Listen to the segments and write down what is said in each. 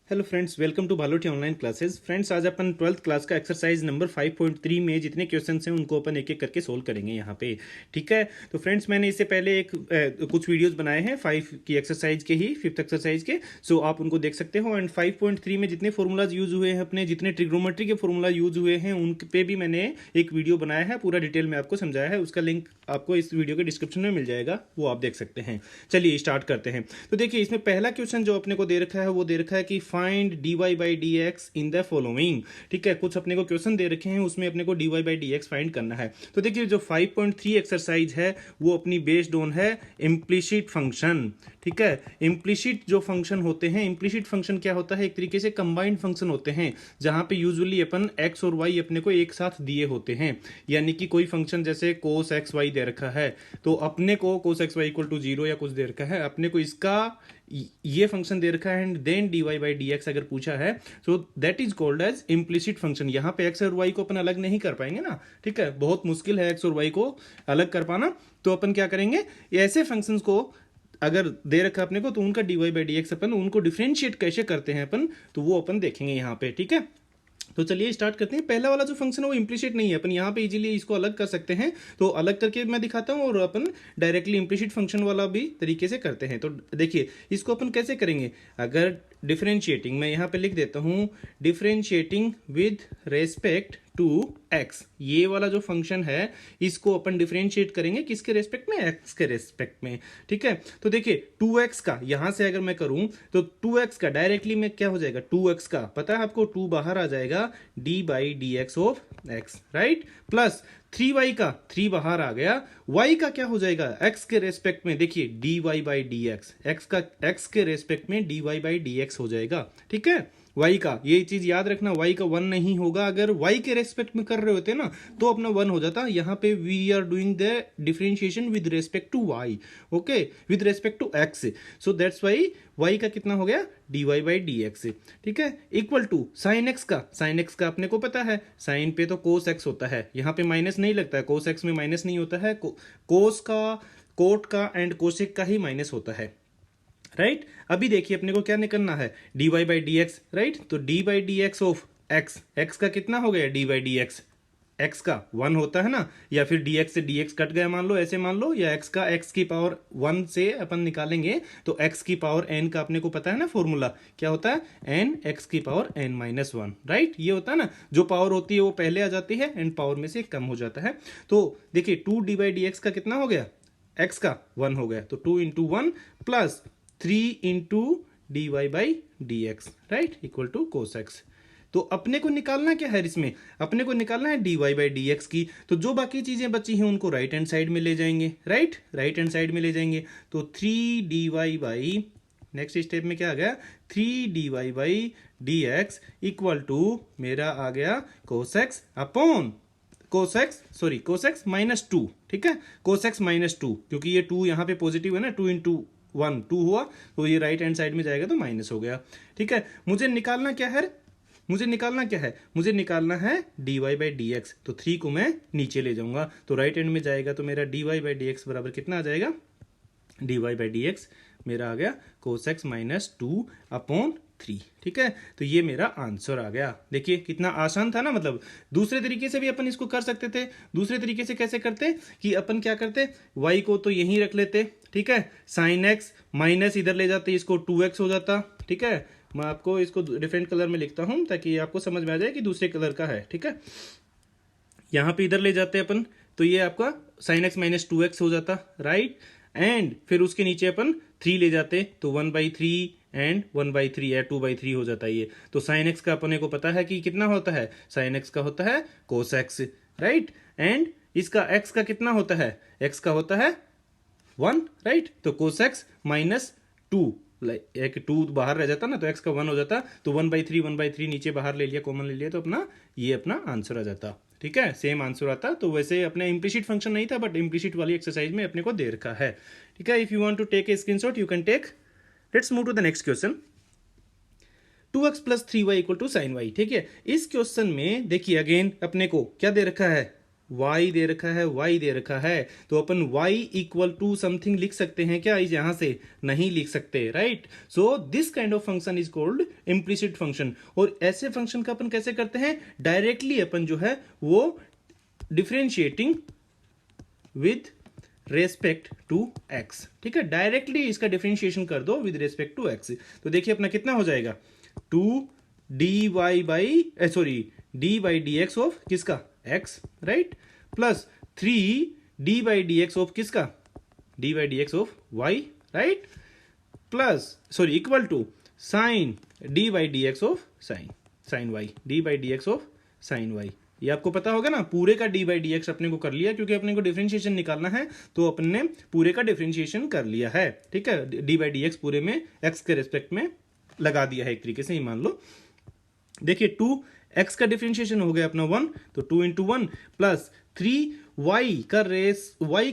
Hello friends, welcome to Bhaloti online classes. Friends, आज अपन 12th class का एक्सरसाइज नंबर 5.3 में जितने क्वेश्चंस हैं उनको अपन एक एक करके सोल्व करेंगे यहाँ पे। ठीक है, तो फ्रेंड्स मैंने इससे पहले कुछ वीडियोस बनाए हैं 5 की एक्सरसाइज के ही, 5th एक्सरसाइज के। सो आप उनको देख सकते हो। एंड 5.3 में जितने फॉर्मूलाज यूज हुए हैं, अपने जितने ट्रिग्नोमेट्री के फॉर्मूला यूज हुए हैं, उन पे भी मैंने एक वीडियो बनाया है, पूरा डिटेल में आपको समझाया है। उसका लिंक आपको इस वीडियो के डिस्क्रिप्शन में मिल जाएगा, वो आप देख सकते हैं। चलिए स्टार्ट करते हैं। तो देखिए, इसमें पहला क्वेश्चन जो अपने को दे रखा है वो दे रखा है कि find dy by d x in the following. ठीक है, कुछ अपने को क्वेश्चन दे रखे हैं, उसमें अपने को dy by d x find करना है। तो देखिए, जो 5.3 एक्सरसाइज है वो अपनी बेस्ड ऑन है इम्प्लिसिट फंक्शन। ठीक है, इम्प्लिसिट जो फंक्शन होते हैं, इम्प्लिसिट फंक्शन क्या होता है, एक तरीके से कंबाइंड फंक्शन होते हैं, जहां पे यूजुअली अपन x और y अपने को एक साथ दिए होते हैं। यानी कि कोई फंक्शन जैसे cos x y दे रखा है, तो अपने को cos x y equal to 0 या कुछ दे रखा है, अपने को इसका ये फंक्शन दे रखा है and then dy by d x अगर पूछा है, तो that is called as implicit function. यहाँ पे x और y को अपन अलग नहीं कर पाएंगे ना। ठीक है, बहुत मुश्किल है x और y को अलग कर पाना। तो अपन क्या करेंगे, ऐसे फंक्शंस को अगर दे रखा अपने को, तो उनका dy by d x upon उनको डिफरेंशिएट कैसे करते हैं अपन, तो वो अपन देखेंगे यहाँ पे। ठीक है, तो चलिए स्टार्ट करते हैं। पहला वाला जो फंक्शन है वो इम्प्लिसिट नहीं है, अपन यहाँ पे इजीली इसको अलग कर सकते हैं। तो अलग करके मैं दिखाता हूँ और अपन डायरेक्टली इम्प्लिसिट फंक्शन वाला भी तरीके से करते हैं। तो देखिए, इसको अपन कैसे करेंगे। अगर डिफरेंशिएटिंग, मैं यहाँ पे लिख देता हूँ differentiating with respect to x, ये वाला जो फंक्शन है इसको अपन डिफरेंशिएट करेंगे किसके रेस्पेक्ट में, एक्स के रेस्पेक्ट में। ठीक है, तो देखिए 2x का यहां से अगर मैं करूं तो 2x का डायरेक्टली में क्या हो जाएगा, 2x का पता है आपको, 2 बाहर आ जाएगा, D by d x of x, right, plus 3y का 3 बाहर आ गया, y का क्या हो जाएगा, x के रेस्पेक्ट में, देखिए dy by d x, x का x के रेस्पेक्ट में dy बाई डी एक्स हो जाएगा। ठीक है, y का, ये चीज याद रखना, y का 1 नहीं होगा। अगर y के रेस्पेक्ट में कर रहे होते ना तो अपना 1 हो जाता। यहाँ पे we are doing the differentiation with respect to y, okay, with respect to x, so that's y y का कितना हो गया, dy बाई डी एक्स। ठीक है, इक्वल टू साइन x का, साइन x का अपने को पता है, साइन पे तो cos x होता है, यहाँ पे माइनस नहीं लगता है, cos x में माइनस नहीं होता है, cos का, कोट का एंड कोसेक का ही माइनस होता है, राइट। अभी देखिए अपने को क्या निकलना है, dy by d x, right. तो d by d x of x, x का कितना हो गया, d by d x, x का 1 होता है ना, या फिर dx से dx कट गया मान लो, ऐसे मान लो, या x का x की पावर 1 से अपन निकालेंगे तो x की पावर n का अपने को पता है ना फॉर्मूला, क्या होता है, n x की पावर n माइनस 1, राइट। ये होता है ना, जो पावर होती है वो पहले आ जाती है एंड पावर में से कम हो जाता है। तो देखिए 2 डी बाई डी एक्स का कितना हो गया, x का 1 हो गया, तो 2 into 1 plus 3 into d y by d x, right, equal to cos x. तो अपने को निकालना क्या है इसमें, अपने को निकालना है d y by d x की। तो जो बाकी चीजें बची हैं उनको राइट हैंड साइड में ले जाएंगे, राइट, राइट हैंड साइड में ले जाएंगे। तो 3 d y by, next step में क्या आ गया, 3 d y by d x equal to मेरा आ गया cos x upon cos x, sorry cos x minus 2। ठीक है, कोस एक्स माइनस 2, क्योंकि ये 2 यहाँ पे पॉजिटिव है ना, 2 इंटू 1 2 हुआ, तो ये राइट हैंड साइड में जाएगा तो माइनस हो गया। ठीक है, मुझे निकालना क्या है, मुझे निकालना क्या है, मुझे निकालना है dy बाई डी एक्स। तो 3 को मैं नीचे ले जाऊंगा तो राइट हैंड में जाएगा, तो मेरा dy बाई डी एक्स बराबर कितना आ जाएगा, dy बाई डी एक्स मेरा आ गया कोस एक्स माइनस 2 अपॉन 3। ठीक है, तो ये मेरा आंसर आ गया। देखिए कितना आसान था ना, मतलब दूसरे तरीके से भी अपन इसको कर सकते थे। दूसरे तरीके से कैसे करते कि अपन क्या करते, y को तो यहीं रख लेते, ठीक है, साइन एक्स माइनस इधर ले जाते, इसको 2x हो जाता। ठीक है, मैं आपको इसको डिफरेंट कलर में लिखता हूं ताकि आपको समझ में आ जाए कि दूसरे कलर का है। ठीक है, यहां पे इधर ले जाते अपन, तो ये आपका साइन एक्स माइनस 2x हो जाता, राइट, एंड फिर उसके नीचे अपन 3 ले जाते तो 1/3 एंड 1/3 या 2/3 हो जाता है ये। तो साइन एक्स का अपने को पता है कि कितना होता है, साइन एक्स का होता है कोस एक्स, राइट, एंड इसका एक्स का कितना होता है, एक्स का होता है 1, राइट। तो कोस एक्स माइनस 2, एक 2 बाहर रह जाता ना, तो x का 1 हो जाता, तो 1/3 नीचे बाहर ले लिया, कॉमन ले लिया, तो अपना ये अपना आंसर आ जाता। ठीक है, सेम आंसर आता। तो वैसे अपने इम्प्लिसिट फंक्शन नहीं था, बट इम्प्लिसिट वाली एक्सरसाइज में अपने को दे रखा है। ठीक है, if you want to take a screenshot you can take. Let's move to the next question, 2x plus 3y equal to sine y. ठीक है, इस क्वेश्चन में देखिए अगेन अपने को क्या दे रखा है, y दे रखा है, y दे रखा है, तो अपन y इक्वल टू समथिंग लिख सकते हैं क्या? इस यहां से नहीं लिख सकते, right? So this kind of function is called implicit function. और ऐसे फंक्शन का अपन कैसे करते हैं? डायरेक्टली अपन जो है वो differentiating with respect to x, ठीक है? डायरेक्टली इसका डिफरेंशिएशन कर दो विद रेस्पेक्ट टू एक्स। तो देखिए अपना कितना हो जाएगा, two d y by sorry d by d x of किसका? X, right? Plus 3 d by d x of किसका? D by d x of y, right? Plus sorry equal to sine d by d x of sine y, d by d x of sine y. ये आपको पता होगा ना, पूरे का D by d x अपने को कर लिया, क्योंकि अपने को डिफरेंशिएशन निकालना है, तो अपन ने पूरे का डिफरेंशिएशन कर लिया है, ठीक है? डी बाई डी एक्स पूरे में एक्स के रेस्पेक्ट में लगा दिया है एक तरीके से ही मान लो। देखिए 2x का डिफरेंशिएशन हो गया अपना 1, तो 2 इंटू 1 प्लस 3y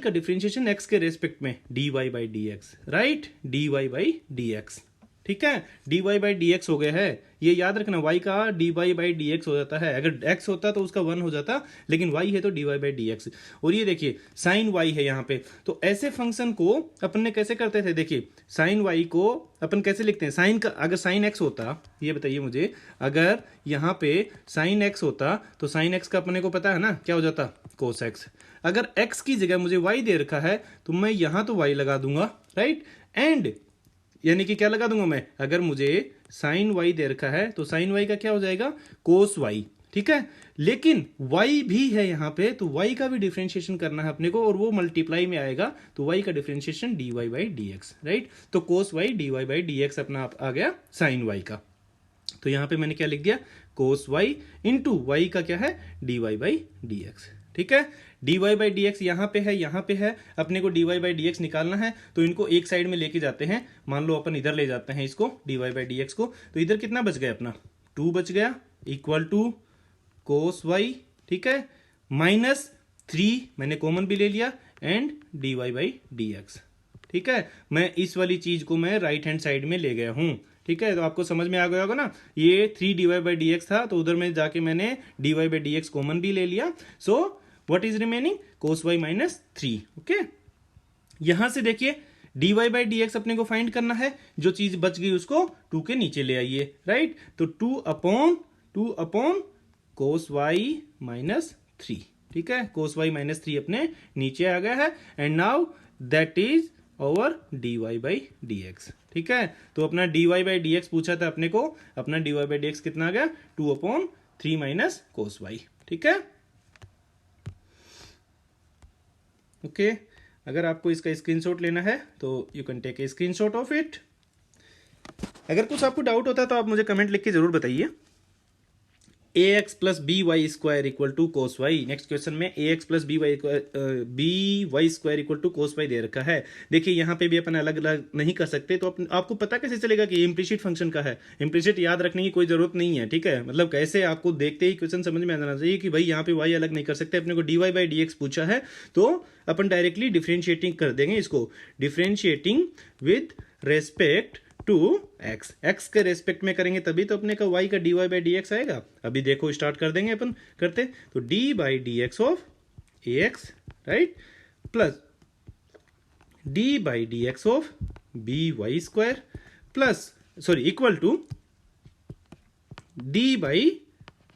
का डिफरेंशिएशन x के रेस्पेक्ट में dy by d x, right? dy by d x, ठीक है? dy बाई डी एक्स हो गया है, ये याद रखना, y का dy बाई डी एक्स हो जाता है। अगर x होता तो उसका 1 हो जाता, लेकिन y है तो dy बाई डी एक्स। और ये देखिए साइन y है यहाँ पे, तो ऐसे फंक्शन को अपन ने कैसे करते थे? देखिए साइन y को अपन कैसे लिखते हैं? साइन का अगर साइन x होता, ये बताइए मुझे, अगर यहाँ पे साइन x होता तो साइन x का अपने को पता है ना क्या हो जाता? कोस x। अगर x की जगह मुझे y दे रखा है तो मैं यहाँ तो y लगा दूंगा, राइट? एंड यानी कि क्या लगा दूंगा मैं? अगर मुझे साइन y दे रखा है तो साइन y का क्या हो जाएगा? कोस y, ठीक है? लेकिन y भी है यहाँ पे, तो y का भी डिफरेंशिएशन करना है अपने को, और वो मल्टीप्लाई में आएगा, तो y का differentiation dy by d x, right? तो कोस y dy by d x अपना आ गया साइन y का। तो यहाँ पे मैंने क्या लिख दिया? कोस y इंटू y का क्या है? dy बाई डी एक्स, ठीक है? dy बाई डी एक्स यहाँ पे है, यहाँ पे है, अपने को dy बाई डी एक्स निकालना है, तो इनको एक साइड में लेके जाते हैं। मान लो अपन इधर ले जाते हैं इसको dy बाई डी एक्स को, तो इधर कितना बच गया अपना? 2 बच गया, इक्वल टू कोस y, ठीक है? माइनस 3 मैंने कॉमन भी ले लिया, and dy by d x, ठीक है? मैं इस वाली चीज को मैं राइट हैंड साइड में ले गया हूं, ठीक है? तो आपको समझ में आ गया होगा ना, ये 3 dy बाई डी एक्स था, तो उधर में जाके मैंने dy by d x common भी ले लिया। So what is remaining? Cos y minus 3, okay? यहां से देखिए dy बाई डी एक्स अपने को फाइंड करना है, जो चीज बच गई उसको 2 के नीचे ले आइए, राइट? तो 2 अपॉन कोस y माइनस 3, ठीक है? कोस y माइनस 3 अपने नीचे आ गया है, and now that is over dy by d x, ठीक है? तो अपना dy बाई डी एक्स पूछा था अपने को, अपना dy बाई डी एक्स कितना आ गया? 2 अपॉन 3 माइनस कोस y, ठीक है? ओके अगर आपको इसका स्क्रीनशॉट लेना है तो you can take a screenshot of it. अगर कुछ आपको डाउट होता है तो आप मुझे कमेंट लिख के जरूर बताइए। ax plus b y square equal to cos y. Next question में ax plus b y square equal to cos y दे रखा है। देखिए यहाँ पे भी अपन अलग अलग नहीं कर सकते, तो आपको पता कैसे चलेगा कि इम्प्लिसिट फंक्शन का है? इम्प्लिसिट याद रखने की कोई जरूरत नहीं है, ठीक है? मतलब कैसे आपको देखते ही क्वेश्चन समझ में आ जाना चाहिए कि भाई यहाँ पे वाई अलग नहीं कर सकते, अपने को d y by d x पूछा है तो अपन डायरेक्टली डिफ्रेंशिएटिंग कर देंगे इसको, differentiating with respect to x. X के रेस्पेक्ट में करेंगे तभी तो अपने का y का d y by d x आएगा। अभी देखो स्टार्ट कर देंगे अपन करते, तो d by d x of a x, right, plus d by d x of b y square plus sorry equal to d by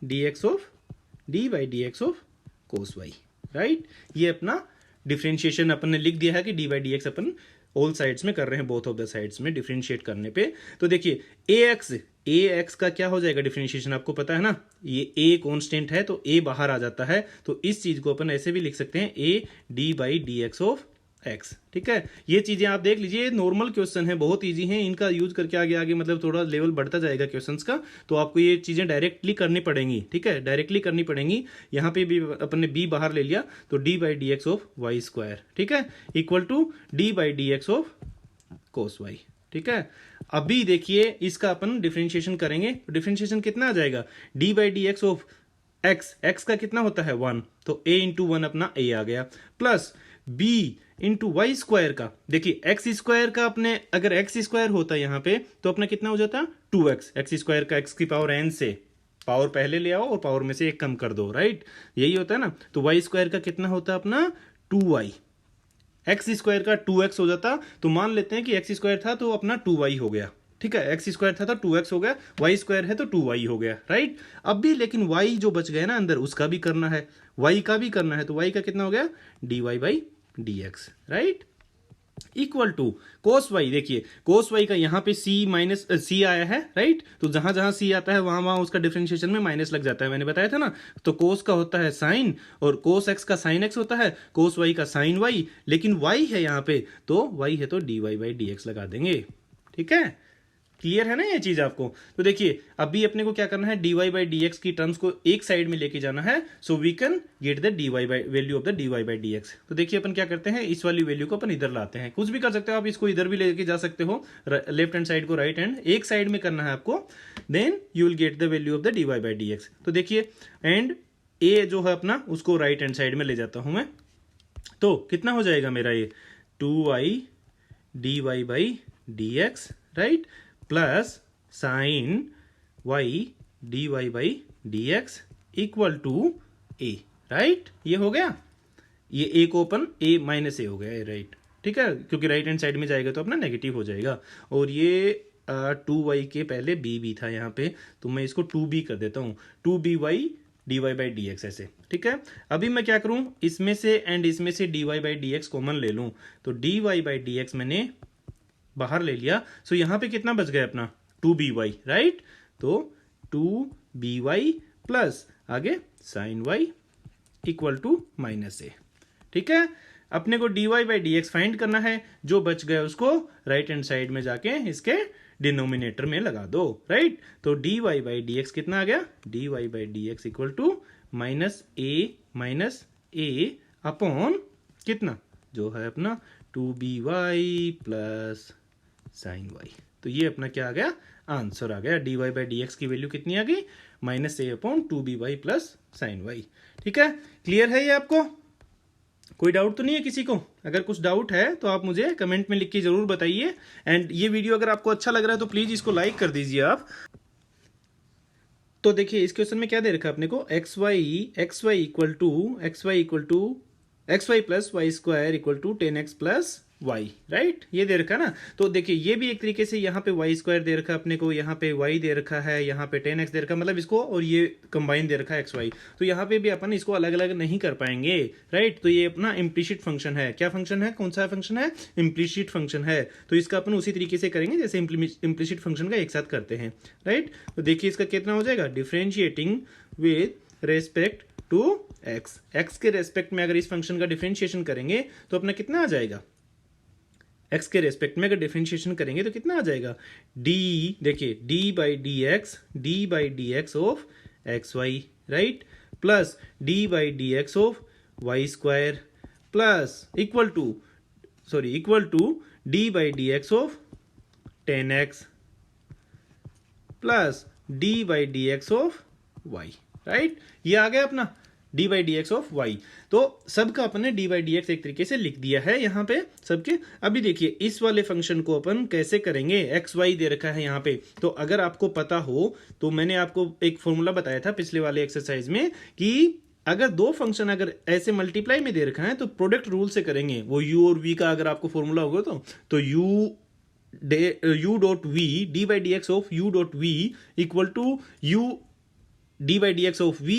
d x of cos y, right. ये अपना differentiation अपन ने लिख दिया है कि d by d x upon all sides में कर रहे हैं, बोथ ऑफ द साइड्स में डिफरेंशिएट करने पे। तो देखिए ax का क्या हो जाएगा डिफरेंशिएशन, आपको पता है ना, ये a कांस्टेंट है तो a बाहर आ जाता है, तो इस चीज को अपन ऐसे भी लिख सकते हैं a d by d x of x, ठीक है। ये चीजें आप देख लीजिए, नॉर्मल क्वेश्चन है, बहुत इजी है, इनका यूज करके आगे आगे मतलब थोड़ा लेवल बढ़ता जाएगा क्वेश्चंस का, तो आपको ये चीजें डायरेक्टली करनी पड़ेंगी, ठीक है, डायरेक्टली करनी पड़ेंगी। यहाँ पे भी अपन ने b बाहर ले लिया तो d by d x of y square, ठीक है, equal to d by d x of cos y, ठीक है। अभी देखिए इसका अपन डिफरेंशिएशन करेंगे तो डिफरेंशिएशन कितना आ जाएगा, d by d x of x का कितना होता है 1, तो a इंटू 1 अपना a आ गया, plus b into y square का, देखिए एक्स स्क्वायर का अपने अगर एक्स स्क्वायर होता यहाँ पे तो अपना कितना हो जाता 2x, एक्स स्क्वायर का x की पावर n से, पावर पहले ले आओ और पावर में से एक कम कर दो, राइट, यही होता है ना। तो वाई स्क्वायर का कितना होता है अपना 2y, एक्स स्क्वायर का 2x हो जाता। तो मान लेते हैं कि एक्स स्क्वायर था तो अपना 2y हो गया, ठीक है, एक्स स्क्वायर था तो 2x हो गया, वाई स्क्वायर है तो 2y हो गया, राइट। अब भी लेकिन y जो बच गया ना अंदर उसका भी करना है, y का भी करना है, तो y का कितना हो गया dy/dx, right, equal to cos y. देखिए कोस वाई का यहाँ पे c आया है, राइट, तो जहां जहां c आता है वहां वहां उसका डिफरेंशिएशन में माइनस लग जाता है, मैंने बताया था ना। तो कोस का होता है साइन और कोस x का साइन x होता है, कोस y का साइन y, लेकिन y है यहाँ पे तो y है तो dy/dx लगा देंगे, ठीक है, क्लियर है ना ये चीज आपको। तो देखिए अभी अपने को क्या करना है, dy/dx की टर्म्स को एक साइड में लेके जाना है, so we can get the value of the dy/dx। तो देखिए अपन क्या करते हैं, इस वाली वैल्यू को अपन इधर लाते हैं, कुछ भी कर सकते हो आप, इसको इधर भी लेके जा सकते हो, लेफ्ट हैंड साइड को राइट हैंड, एक साइड में करना है आपको, then you will get the value of the dy/dx। तो देखिए एंड a जो है अपना उसको राइट हैंड साइड में ले जाता हूं मैं, तो कितना हो जाएगा मेरा ये 2y dy/dx, right, plus sine y dy/dx equal to a, right, ये हो गया, ये a को अपन a माइनस a हो गया, राइट, ठीक है, क्योंकि राइट हैंड साइड में जाएगा तो अपना नेगेटिव हो जाएगा। और ये 2y के पहले b भी था यहाँ पे, तो मैं इसको 2b कर देता हूँ, 2by dy/dx ऐसे, ठीक है। अभी मैं क्या करूं, इसमें से एंड इसमें से dy/dx कॉमन ले लूं, तो dy/dx मैंने बाहर ले लिया, सो यहां पे कितना बच गया अपना 2by, राइट, तो 2by प्लस आगे sine y equal to -a, ठीक है। अपने को dy/dx फाइंड करना है, जो बच गया उसको राइट हैंड साइड में जाके इसके डिनोमिनेटर में लगा दो, राइट। तो dy/dx कितना आ गया, dy/dx equal to -a upon कितना जो है अपना 2by प्लस साइन y। तो ये अपना क्या आ गया, आंसर आ गया, dy/dx की वैल्यू कितनी आ गई -a upon 2by plus sine y, ठीक है, क्लियर है ये आपको, कोई डाउट तो नहीं है किसी को? अगर कुछ डाउट है तो आप मुझे कमेंट में लिख के जरूर बताइए। एंड ये वीडियो अगर आपको अच्छा लग रहा है तो प्लीज इसको लाइक कर दीजिए आप। तो देखिए इस क्वेश्चन में क्या दे रखा है अपने को, xy equal to xy plus y square equal to 10x plus y, right, ये दे रखा है ना। तो देखिए ये भी एक तरीके से यहाँ पे y स्क्वायर दे रखा है अपने को, यहाँ पे y दे रखा है, यहाँ पे 10x दे रखा है, मतलब इसको और ये कंबाइन दे रखा है xy। तो यहाँ पे भी अपन इसको अलग अलग नहीं कर पाएंगे, राइट। तो ये अपना इम्प्लिसिट फंक्शन है, क्या फंक्शन है, कौन सा फंक्शन है, इम्प्लिसिट फंक्शन है। तो इसका अपन उसी तरीके से करेंगे जैसे इम्प्लिसिट फंक्शन का एक साथ करते हैं, राइट। तो देखिए इसका कितना हो जाएगा, differentiating with respect to x के रेस्पेक्ट में अगर इस फंक्शन का डिफरेंशिएशन करेंगे तो अपना कितना आ जाएगा, x के रेस्पेक्ट में अगर डिफरेंशिएशन करेंगे तो कितना आ जाएगा, देखिए d/dx of xy, right, plus d/dx of y square plus equal to d/dx of 10x plus d/dx of y, right, ये आ गया अपना d/dx ऑफ y। तो सबका अपन ने d/dx एक तरीके से लिख दिया है यहाँ पे सबके। अभी देखिए इस वाले फंक्शन को अपन कैसे करेंगे, xy दे रखा है यहाँ पे, तो अगर आपको पता हो तो मैंने आपको एक फॉर्मूला बताया था पिछले वाले एक्सरसाइज में कि अगर दो फंक्शन अगर ऐसे मल्टीप्लाई में दे रखा है तो प्रोडक्ट रूल से करेंगे, वो u और v का अगर आपको फॉर्मूला होगा तो u dot v d/dx of u dot v equal to u d/dx of v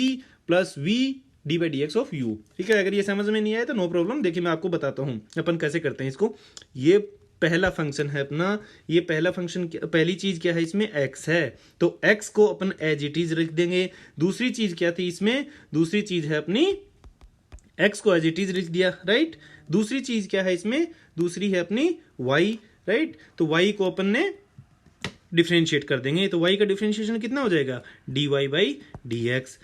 plus v d/dx of u, ठीक है। अगर ये समझ में नहीं आया तो नो प्रॉब्लम, देखिए मैं आपको बताता हूं अपन कैसे करते हैं इसको। ये पहला फंक्शन है अपना, ये पहला फंक्शन पहली चीज क्या है इसमें, x है, तो x को अपन एज इट इज लिख देंगे। दूसरी चीज क्या थी इसमें, दूसरी चीज है अपनी x को एज इट इज लिख दिया, राइट। दूसरी चीज क्या है इसमें, दूसरी है अपनी y, राइट। तो y को अपन ने डिफरेंशिएट कर देंगे, तो y का डिफरेंशिएशन कितना हो जाएगा, dy/dx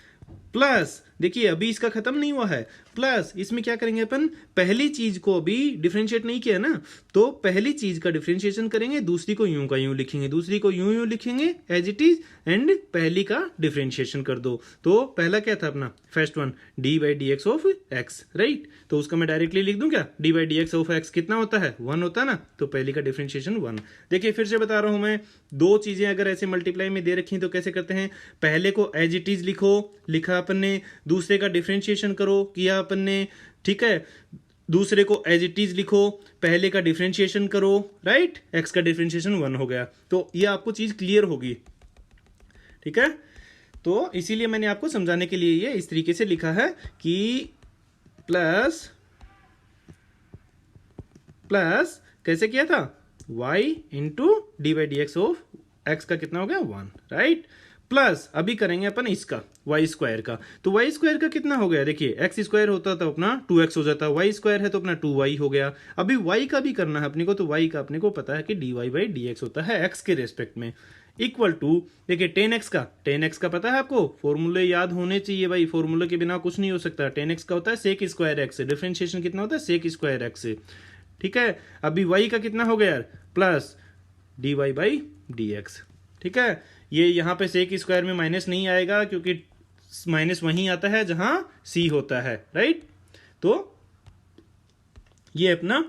प्लस देखिए अभी इसका खत्म नहीं हुआ है, प्लस इसमें क्या करेंगे अपन, पहली चीज को अभी डिफरेंशिएट नहीं किया ना, तो पहली चीज का डिफरेंशिएशन करेंगे, दूसरी को यूं का यूं लिखेंगे, दूसरी को यूं यूं लिखेंगे एज इट इज, एंड पहली का डिफरेंशिएशन कर दो। तो पहला क्या था अपना first one, D by d x of x, right. तो उसका मैं डायरेक्टली लिख दूं क्या, D by d x of x कितना होता है, 1 होता है ना, तो पहली का डिफरेंशिएशन 1। देखिए फिर से बता रहा हूं मैं, दो चीजें अगर ऐसे मल्टीप्लाई में दे रखी हैं तो कैसे करते हैं, पहले को एज इट इज लिखो, लिखा अपन ने, दूसरे का डिफरेंशिएशन करो, किया अपन ने, ठीक है, दूसरे को एज इट इज लिखो, पहले का डिफरेंशिएशन करो, राइट, एक्स का डिफरेंशिएशन 1 हो गया। तो ये आपको चीज क्लियर होगी, ठीक है। तो इसीलिए मैंने आपको समझाने के लिए ये इस तरीके से लिखा है कि प्लस प्लस कैसे किया था, y into D by d x of x का कितना हो गया 1, राइट, प्लस अभी करेंगे अपन इसका वाई स्क्वायर का। तो वाई स्क्वायर का कितना हो गया, देखिए एक्स स्क्वायर होता तो अपना 2x हो जाता, वाई स्क्वायर है तो अपना 2y हो गया। अभी y का भी करना है अपने को, तो y का अपने को पता है कि dy बाई डी एक्स होता है x के रेस्पेक्ट में, इक्वल टू देखिए 10x का पता है आपको, फॉर्मूले याद होने चाहिए भाई, फॉर्मूले के बिना कुछ नहीं हो सकता। 10x का होता है सेक स्क्वायर एक्स, डिफरेंशिएशन कितना होता है सेक स्क्वायर एक्स से, ठीक है। अभी y का कितना हो गया यार, plus dy by d x, ठीक है। ये यहाँ पे सेक स्क्वायर में माइनस नहीं आएगा क्योंकि माइनस वहीं आता है जहां c होता है, राइट। तो ये अपना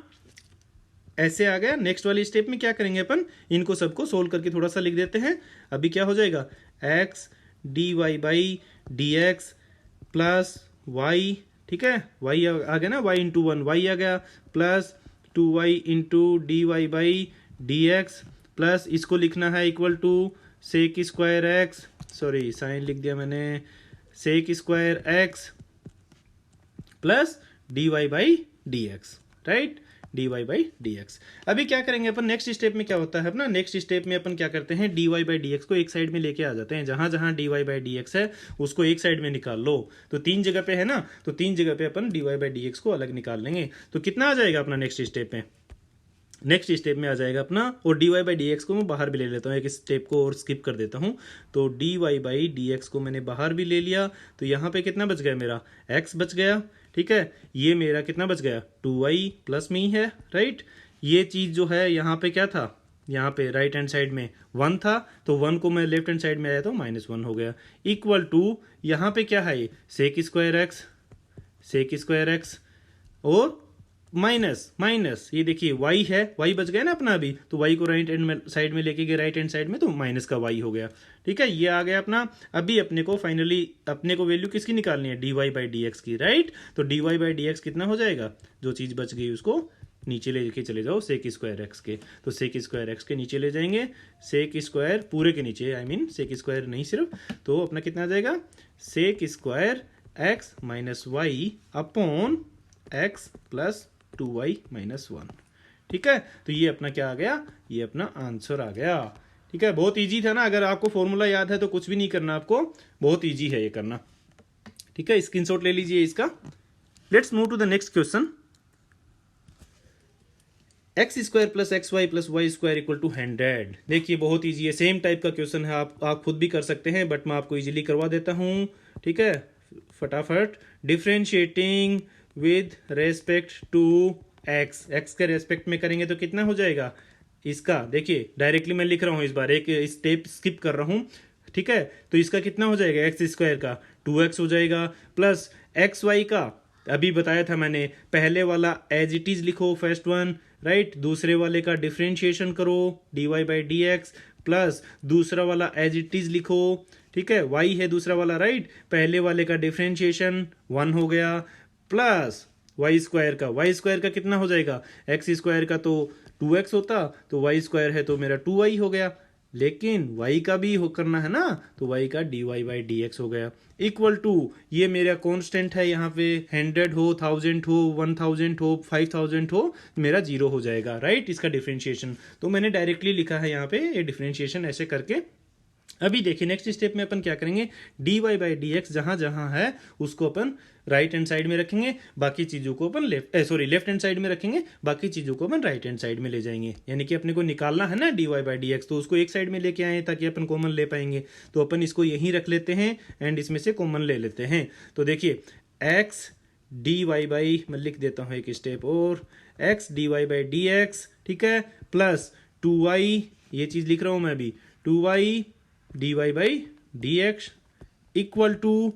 ऐसे आ गया। नेक्स्ट वाली स्टेप में क्या करेंगे अपन, इनको सबको सोल्व करके थोड़ा सा लिख देते हैं। अभी क्या हो जाएगा, x d y by d x plus y, ठीक है, वाई आ गया ना, वाई इंटू 1 वाई आ गया, plus 2y into d y by d x, plus इसको लिखना है equal to sec square x, sorry sine लिख दिया मैंने, sec square x plus d y by d x, right, d y by d x. अभी क्या करेंगे अपन, next step में क्या होता है अपना, नेक्स्ट स्टेप में अपन क्या करते हैं, d y by d x को एक साइड में लेके आ जाते हैं, जहां जहां d y by d x है उसको एक साइड में निकाल लो। तो 3 जगह पे है ना, तो 3 जगह पे अपन d y by d x को अलग निकाल लेंगे। तो कितना आ जाएगा अपना नेक्स्ट स्टेप में, नेक्स्ट स्टेप में आ जाएगा अपना, और d y by d x को मैं बाहर भी ले लेता हूँ, एक स्टेप को और स्किप कर देता हूँ। तो d y by d x को मैंने बाहर भी ले लिया, तो यहाँ पे कितना बच गया मेरा, एक्स बच गया, ठीक है। ये मेरा कितना बच गया, 2y प्लस में ही है, राइट। ये चीज जो है यहाँ पे क्या था, यहाँ पे राइट हैंड साइड में 1 था, तो 1 को मैं लेफ्ट हैंड साइड में आया तो -1 हो गया, इक्वल टू यहाँ पे क्या है, सेक स्क्वायर एक्स और माइनस माइनस, ये देखिए y है, y बच गया ना अपना अभी, तो y को राइट हैंड साइड में लेके गए राइट हैंड साइड में, तो माइनस का y हो गया, ठीक है। ये आ गया अपना। अभी अपने को फाइनली अपने को वैल्यू किसकी निकालनी है, dy बाई डी एक्स की, राइट। तो dy बाई डी एक्स कितना हो जाएगा, जो चीज बच गई उसको नीचे लेके चले जाओ सेक स्क्वायर एक्स के, तो सेक स्क्वायर एक्स के नीचे ले जाएंगे, सेक स्क्वायर पूरे के नीचे, आई मीन सेक स्क्वायर नहीं सिर्फ, तो अपना कितना आ जाएगा, sec square x minus y upon x plus 2y minus 1, ठीक है। तो ये अपना क्या आ गया, ये अपना आंसर आ गया, ठीक है। बहुत इजी था ना, अगर आपको फॉर्मूला याद है तो कुछ भी नहीं करना आपको, बहुत इजी है ये करना, ठीक है। स्क्रीनशॉट ले लीजिए इसका। Let's move to the next question. X square plus x y plus y square equal to 100। देखिए बहुत इजी है, सेम टाइप का क्वेश्चन है, आप खुद भी कर सकते हैं, बट मैं आपको इजीली करवा देता हूं, ठीक है, फटाफट। Differentiating with respect to x, x के रेस्पेक्ट में करेंगे तो कितना हो जाएगा इसका, देखिए डायरेक्टली मैं लिख रहा हूं, इस बार एक स्टेप स्किप कर रहा हूं, ठीक है। तो इसका कितना हो जाएगा, एक्स स्क्वायर का 2x हो जाएगा, प्लस एक्स वाई का अभी बताया था मैंने, पहले वाला एज इट इज लिखो फर्स्ट वन, राइट, दूसरे वाले का डिफरेंशिएशन करो d y by d x, plus दूसरा वाला एज इट इज लिखो, ठीक है, y है दूसरा वाला, राइट, पहले वाले का डिफरेंशिएशन 1 हो गया, प्लस वाई स्क्वायर का कितना हो जाएगा, एक्स स्क्वायर का तो 2x होता, तो वाई स्क्वायर है तो मेरा 2y हो गया, लेकिन y का भी हो करना है ना, तो y का dy बाई डी एक्स हो गया, इक्वल टू ये मेरा कांस्टेंट है, यहाँ पे 100 हो, 1000 हो, 1000 हो, 5000 हो, मेरा 0 हो जाएगा, राइट, इसका डिफरेंशिएशन। तो मैंने डायरेक्टली लिखा है यहाँ पे, ये डिफरेंशिएशन ऐसे करके अभी देखिए नेक्स्ट स्टेप में अपन क्या करेंगे, dy बाई डी एक्स जहां जहां है उसको अपन राइट हैंड साइड में रखेंगे, बाकी चीजों को अपन लेफ्ट हैंड साइड में रखेंगे, बाकी चीजों को अपन राइट हैंड साइड में ले जाएंगे। यानी कि अपने को निकालना है ना dy बाई डी एक्स, तो उसको एक साइड में लेके आए ताकि अपन कॉमन ले पाएंगे। तो अपन इसको यहीं रख लेते हैं एंड इसमें से कॉमन ले लेते हैं। तो देखिए x dy बाई, मैं लिख देता हूं एक स्टेप और, x dy by d x, ठीक है, प्लस 2y, ये चीज लिख रहा हूं मैं अभी, 2y dy by d x equal to,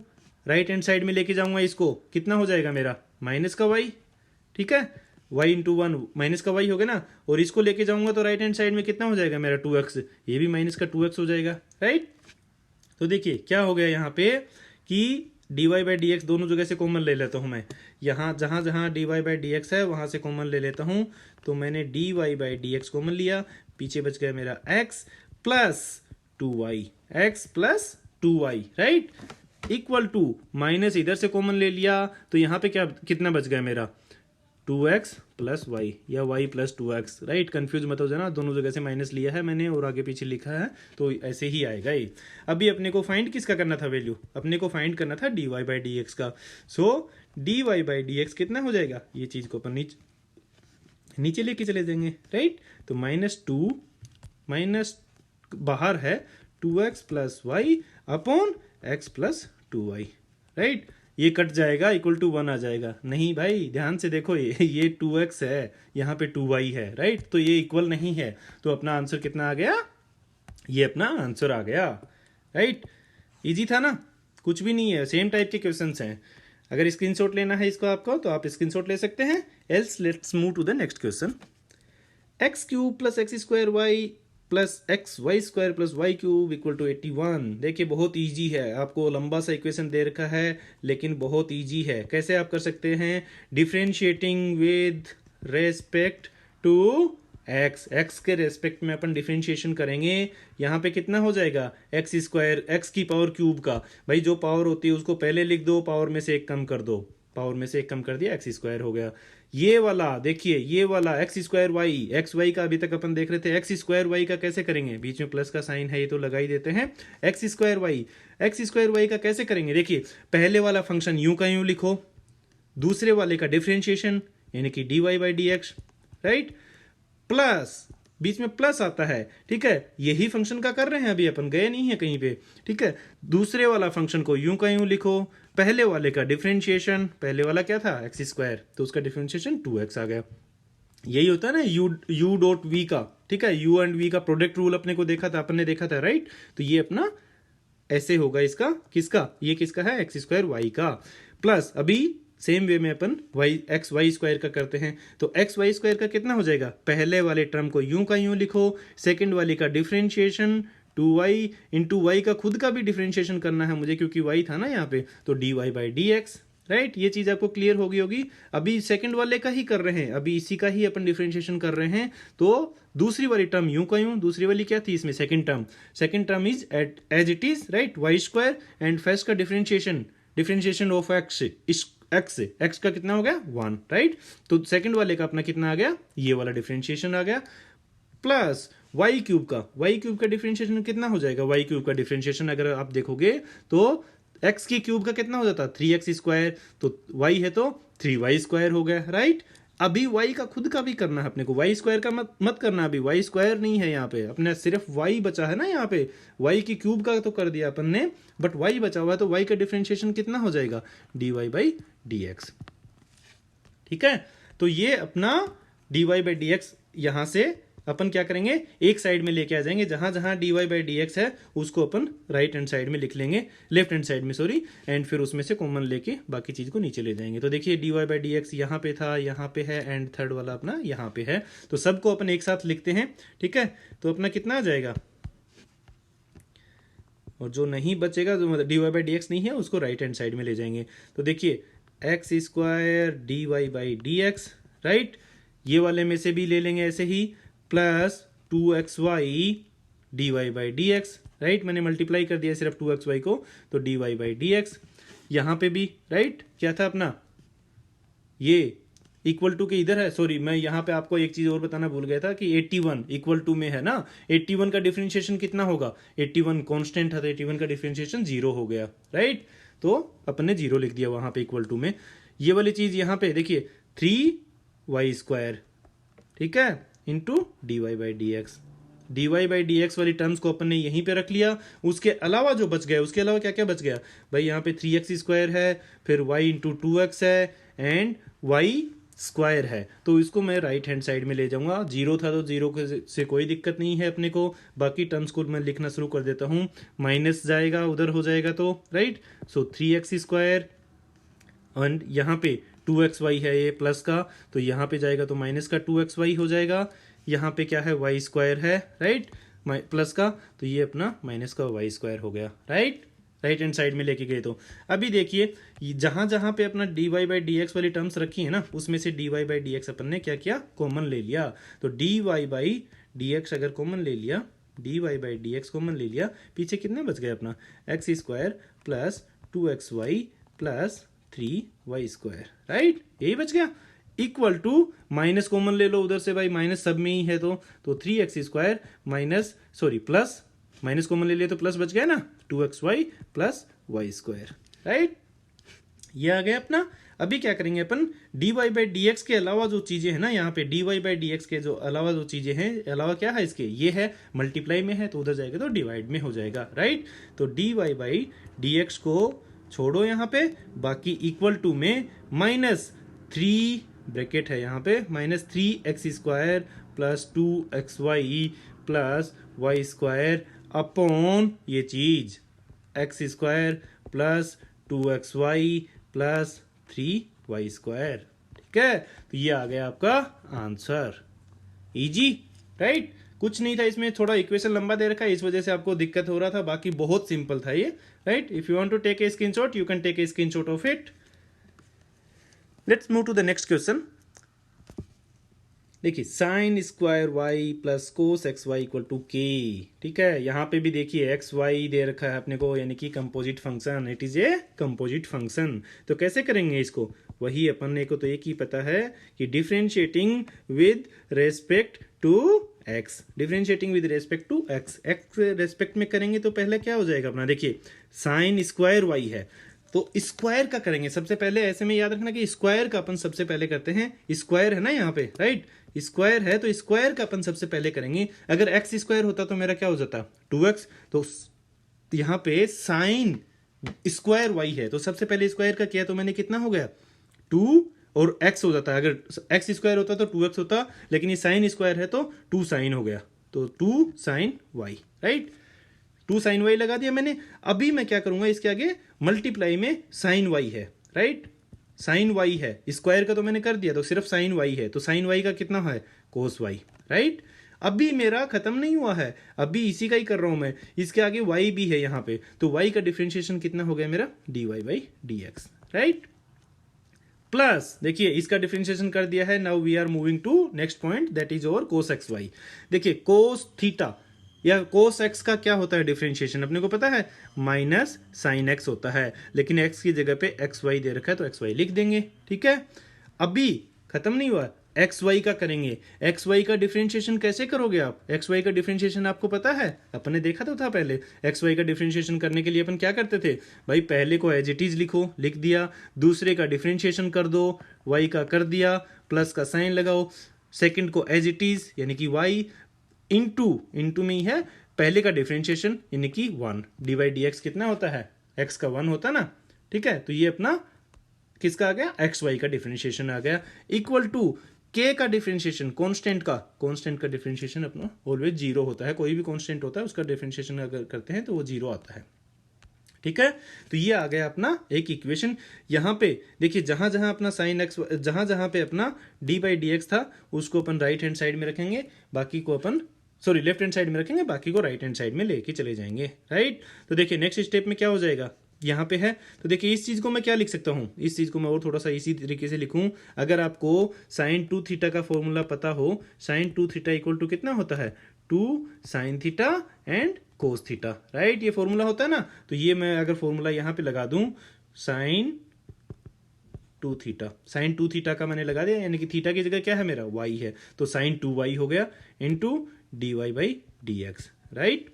right hand side में लेके जाऊंगा इसको, कितना हो जाएगा मेरा माइनस का y, ठीक है, y इंटू वन माइनस का y हो गया ना, और इसको लेके जाऊंगा तो राइट हैंड साइड में कितना हो जाएगा मेरा 2x, ये भी माइनस का 2x हो जाएगा, राइट। तो देखिए क्या हो गया यहाँ पे कि dy बाई डी एक्स दोनों जगह से कॉमन ले लेता हूं मैं, यहाँ जहां जहां dy बाई डी एक्स है वहां से कॉमन ले लेता हूं। तो मैंने dy by d x common लिया, पीछे बच गया मेरा x plus 2y, x plus 2y, right, equal to, minus इधर से कॉमन ले लिया तो यहाँ पे क्या कितना बच गया मेरा 2x प्लस वाई या y plus 2x, right. Confuse मत हो जाना, दोनों जगह से माइनस लिया है मैंने और आगे पीछे लिखा है तो ऐसे ही आएगा ये। अभी अपने को फाइंड किसका करना था वैल्यू, अपने को फाइंड करना था dy बाई डी एक्स का। सो dy बाई डी एक्स कितना हो जाएगा, ये चीज को अपन नीचे लेके चले जाएंगे, राइट। तो -2 माइनस बाहर है 2x plus y upon x plus 2y, right. ये कट जाएगा, इक्वल टू 1 आ जाएगा। नहीं भाई ध्यान से देखो, ये 2x है, यहाँ पे 2y है, राइट। तो ये इक्वल नहीं है, तो अपना आंसर कितना आ गया, ये अपना आंसर आ गया, राइट। इजी था ना, कुछ भी नहीं है, सेम टाइप के क्वेश्चंस हैं। अगर स्क्रीनशॉट लेना है इसको आपको तो आप स्क्रीनशॉट ले सकते हैं। Else let's move to the next question. X cube plus x square y plus x y square plus y cube equal to 81। देखिए बहुत इजी है, आपको लंबा सा इक्वेशन दे रखा है लेकिन बहुत इजी है। कैसे आप कर सकते हैं, differentiating with respect to x, x के रेस्पेक्ट में अपन डिफरेंशिएशन करेंगे। यहाँ पे कितना हो जाएगा, एक्स स्क्वायर, एक्स की पावर क्यूब का, भाई जो पावर होती है उसको पहले लिख दो, पावर में से एक कम कर दो, पावर में से एक कम कर दिया, एक्स स्क्वायर हो गया। ये वाला देखिए, ये वाला x square y, x y का अभी तक अपन देख रहे थे, एक्स स्क्वायर वाई का कैसे करेंगे, बीच में प्लस का साइन है ये तो लगा ही देते हैं। एक्स स्क्वायर वाई का कैसे करेंगे, देखिए पहले वाला फंक्शन यूं का यूं लिखो, दूसरे वाले का डिफरेंशिएशन यानी कि d y by d x, right, plus बीच में प्लस आता है, ठीक है, यही फंक्शन का कर रहे हैं अभी अपन, गए नहीं है कहीं पे, ठीक है। दूसरे वाला फंक्शन को यूं का यूं लिखो, पहले वाले का डिफरेंशिएशन, पहले वाला क्या था एक्स स्क्वायर, तो उसका डिफरेंशिएशन 2x आ गया। यही होता है ना u डॉट v का, ठीक है, u एंड v का प्रोडक्ट रूल अपने को देखा था, अपन ने देखा था, राइट। तो ये अपना ऐसे होगा, इसका किसका, ये किसका है, एक्स स्क्वायर वाई का, प्लस अभी सेम वे में अपन एक्स वाई स्क्वायर का करते हैं। तो एक्स वाई स्क्वायर का कितना हो जाएगा, पहले वाले टर्म को यूं का यूं लिखो, सेकंड वाले का डिफरेंशिएशन 2y इंटू वाई का खुद का भी डिफरेंशिएशन करना है मुझे क्योंकि y था ना यहाँ पे, तो dy by d x, right. ये चीज आपको क्लियर होगी होगी। अभी सेकंड वाले का ही कर रहे हैं, अभी इसी का ही अपन डिफरेंशिएशन कर रहे हैं। तो दूसरी वाली टर्म यूं का यूं, दूसरी वाली क्या थी इसमें, second term is as it is, right, y square and first का डिफरेंशिएशन ऑफ एक्स का कितना हो गया 1, राइट। तो सेकंड वाले का अपना कितना आ गया, ये वाला डिफरेंशिएशन आ गया, प्लस वाई क्यूब का डिफरेंशिएशन कितना हो जाएगा, वाई क्यूब का डिफरेंशिएशन अगर आप देखोगे तो एक्स की क्यूब का कितना हो जाता, 3x स्क्वायर, तो वाई है तो 3y स्क्वायर हो गया, राइट। अभी y का खुद का भी करना है अपने को, y स्क्वायर का मत करना, अभी y स्क्वायर नहीं है यहाँ पे, अपने सिर्फ y बचा है ना यहाँ पे, y की क्यूब का तो कर दिया अपन ने, बट y बचा हुआ है, तो y का डिफरेंशिएशन कितना हो जाएगा, dy बाई डी एक्स, ठीक है। तो ये अपना dy बाई डी एक्स यहां से अपन क्या करेंगे, एक साइड में लेके आ जाएंगे, जहां जहां dy बाई डी एक्स है उसको अपन राइट हैंड साइड में लिख लेंगे, लेफ्ट हैंड साइड में सॉरी, एंड फिर उसमें से कॉमन लेके बाकी चीज को नीचे ले जाएंगे। तो देखिए dy बाई डी एक्स यहाँ पे था, यहाँ पे है, एंड थर्ड वाला अपना यहाँ पे है, तो सबको अपन एक साथ लिखते हैं, ठीक है। तो अपना कितना आ जाएगा, और जो नहीं बचेगा, जो मतलब dy बाई डी एक्स नहीं है उसको राइट हैंड साइड में ले जाएंगे। तो देखिए x square dy by d x, right, ये वाले में से भी ले लेंगे ऐसे ही, plus 2xy dy by d x, right, मैंने मल्टीप्लाई कर दिया सिर्फ 2xy को, तो dy बाई डी एक्स, यहां पे भी, राइट, क्या था अपना, ये इक्वल टू के इधर है, सॉरी मैं यहाँ पे आपको एक चीज और बताना भूल गया था कि 81 इक्वल टू में है ना, 81 का डिफरेंशिएशन कितना होगा, 81 कांस्टेंट था तो 81 का डिफरेंशिएशन 0 हो गया, राइट। तो अपन ने 0 लिख दिया वहां पे इक्वल टू में। ये वाली चीज यहाँ पे देखिए 3y², ठीक है, इंटू dy/dx वाली टर्म्स को अपन ने यहीं पे रख लिया। उसके अलावा जो बच गया, उसके अलावा क्या क्या बच गया भाई, यहाँ पे 3x² है, फिर y इंटू 2x है एंड y² है। तो इसको मैं राइट हैंड साइड में ले जाऊंगा। 0 था तो 0 से कोई दिक्कत नहीं है अपने को। बाकी टर्म्स को मैं लिखना शुरू कर देता हूँ, माइनस जाएगा उधर हो जाएगा तो, राइट। सो 3x² एंड यहाँ पे 2xy है ये प्लस का, तो यहाँ पे जाएगा तो माइनस का 2xy हो जाएगा। यहाँ पे क्या है, y² है, राइट, प्लस का, तो ये अपना माइनस का y² हो गया, राइट। राइट हैंड साइड में लेके गए तो अभी देखिए जहां जहां पे अपना dy/dx वाली टर्म्स रखी है ना, उसमें से dy/dx अपन ने क्या किया, कॉमन ले लिया। तो dy/dx अगर कॉमन ले लिया, dy/dx कॉमन ले लिया, पीछे कितने बच गए अपना, x² plus 2xy plus 3y², right, यही बच गया। इक्वल टू माइनस कॉमन ले लो उधर से भाई, माइनस सब में ही है तो 3x² minus sorry plus, minus common ले लिया तो प्लस बच गया ना, 2xy प्लस y², राइट। ये आ गया अपना। अभी क्या करेंगे अपन, dy/dx के अलावा जो चीजें हैं ना, यहाँ पे dy/dx के जो अलावा जो चीजें हैं, अलावा क्या है इसके, ये है मल्टीप्लाई में है तो उधर जाएगा तो डिवाइड में हो जाएगा, राइट। तो dy/dx को छोड़ो यहाँ पे, बाकी इक्वल टू में -3 ब्रैकेट है यहाँ पे, -3x² plus 2xy plus y² upon ये चीज x² plus 2xy plus 3y², ठीक है। तो ये आ गया आपका आंसर, इजी, राइट। कुछ नहीं था इसमें, थोड़ा इक्वेशन लंबा दे रखा है इस वजह से आपको दिक्कत हो रहा था, बाकी बहुत सिंपल था ये, right. If you want to take a screenshot you can take a screenshot of it. Let's move to the next question. देखिए sin² y plus cos xy equal to k, ठीक है। यहाँ पे भी देखिए xy दे रखा है अपने को, यानी कि composite function, it is a composite function. तो कैसे करेंगे इसको, वही अपन को तो एक ही पता है कि differentiating with respect to x, differentiating with respect to x, x respect में करेंगे तो पहले क्या हो जाएगा अपना, देखिए sin² y है तो स्क्वायर का करेंगे सबसे पहले। ऐसे में याद रखना कि स्क्वायर का अपन सबसे पहले करते हैं, स्क्वायर है ना यहाँ पे, राइट, स्क्वायर है तो स्क्वायर का अपन सबसे पहले करेंगे। अगर x² होता तो मेरा क्या हो जाता, 2x, तो यहाँ पे sin² y है तो सबसे पहले स्क्वायर का किया तो मैंने कितना हो गया 2 और x हो जाता है। अगर x² होता तो 2x होता, लेकिन ये sin² है तो 2 sin हो गया, तो 2 sin y, right, 2 sin y लगा दिया मैंने। अभी मैं क्या करूंगा, इसके आगे मल्टीप्लाई में sin y है, राइट, sin y है, स्क्वायर का तो मैंने कर दिया तो सिर्फ sin y है, तो sin y का कितना है cos y, राइट। अभी मेरा खत्म नहीं हुआ है, अभी इसी का ही कर रहा हूं मैं, इसके आगे y भी है यहाँ पे, तो y का डिफरेंशिएशन कितना हो गया मेरा dy/dx, राइट। प्लस देखिए इसका डिफरेंशिएशन कर दिया है। Now we are moving to next point, that is over cos xy। देखिए cos थीटा या cos x का क्या होता है डिफरेंशिएशन, अपने को पता है माइनस साइन x होता है, लेकिन x की जगह पे xy दे रखा है तो xy लिख देंगे, ठीक है। अभी खत्म नहीं हुआ, xy का करेंगे। xy का डिफरेंशिएशन कैसे करोगे आप, xy का डिफरेंशिएशन आपको पता है, अपन ने देखा तो था पहले। xy का डिफरेंशिएशन करने के लिए अपन क्या करते थे भाई, पहले को एज इट इज लिखो, लिख दिया, दूसरे का डिफरेंशिएशन कर दो, y का कर दिया, प्लस का साइन लगाओ, सेकंड को एज इट इज यानी कि y इंटू में ही है पहले का डिफरेंशिएशन यानी कि 1, dy/dx कितना होता है, x का 1 होता ना, ठीक है। तो ये अपना किसका आ गया, xy का डिफरेंशिएशन आ गया, इक्वल टू k का डिफरेंशिएशन, कांस्टेंट का डिफरेंशिएशन अपना ऑलवेज 0 होता है, कोई भी कांस्टेंट होता है उसका डिफरेंशिएशन अगर करते हैं तो वो 0 आता है, ठीक है। तो ये आ गया अपना एक इक्वेशन। यहाँ पे देखिए जहां जहां अपना sin x, जहां जहां पे अपना dy/dx था उसको अपन राइट हैंड साइड में रखेंगे, बाकी को अपन सॉरी लेफ्ट हैंड साइड में रखेंगे, बाकी को राइट हैंड साइड में लेके चले जाएंगे, राइट। तो देखिए नेक्स्ट स्टेप में क्या हो जाएगा, यहाँ पे है तो देखिए इस चीज को मैं क्या लिख सकता हूँ, इस चीज को मैं और थोड़ा सा इसी तरीके से लिखूं। अगर आपको sin 2 थीटा का फॉर्मूला पता हो, sin 2 थीटा इक्वल टू कितना होता है 2 sin theta and cos theta, right, ये फॉर्मूला होता है ना। तो ये मैं अगर फॉर्मूला यहाँ पे लगा दूं sin two theta, sine two theta का मैंने लगा दिया, यानी कि थीटा की जगह क्या है मेरा वाई है, तो साइन टू वाई हो गया into d y by d x, right.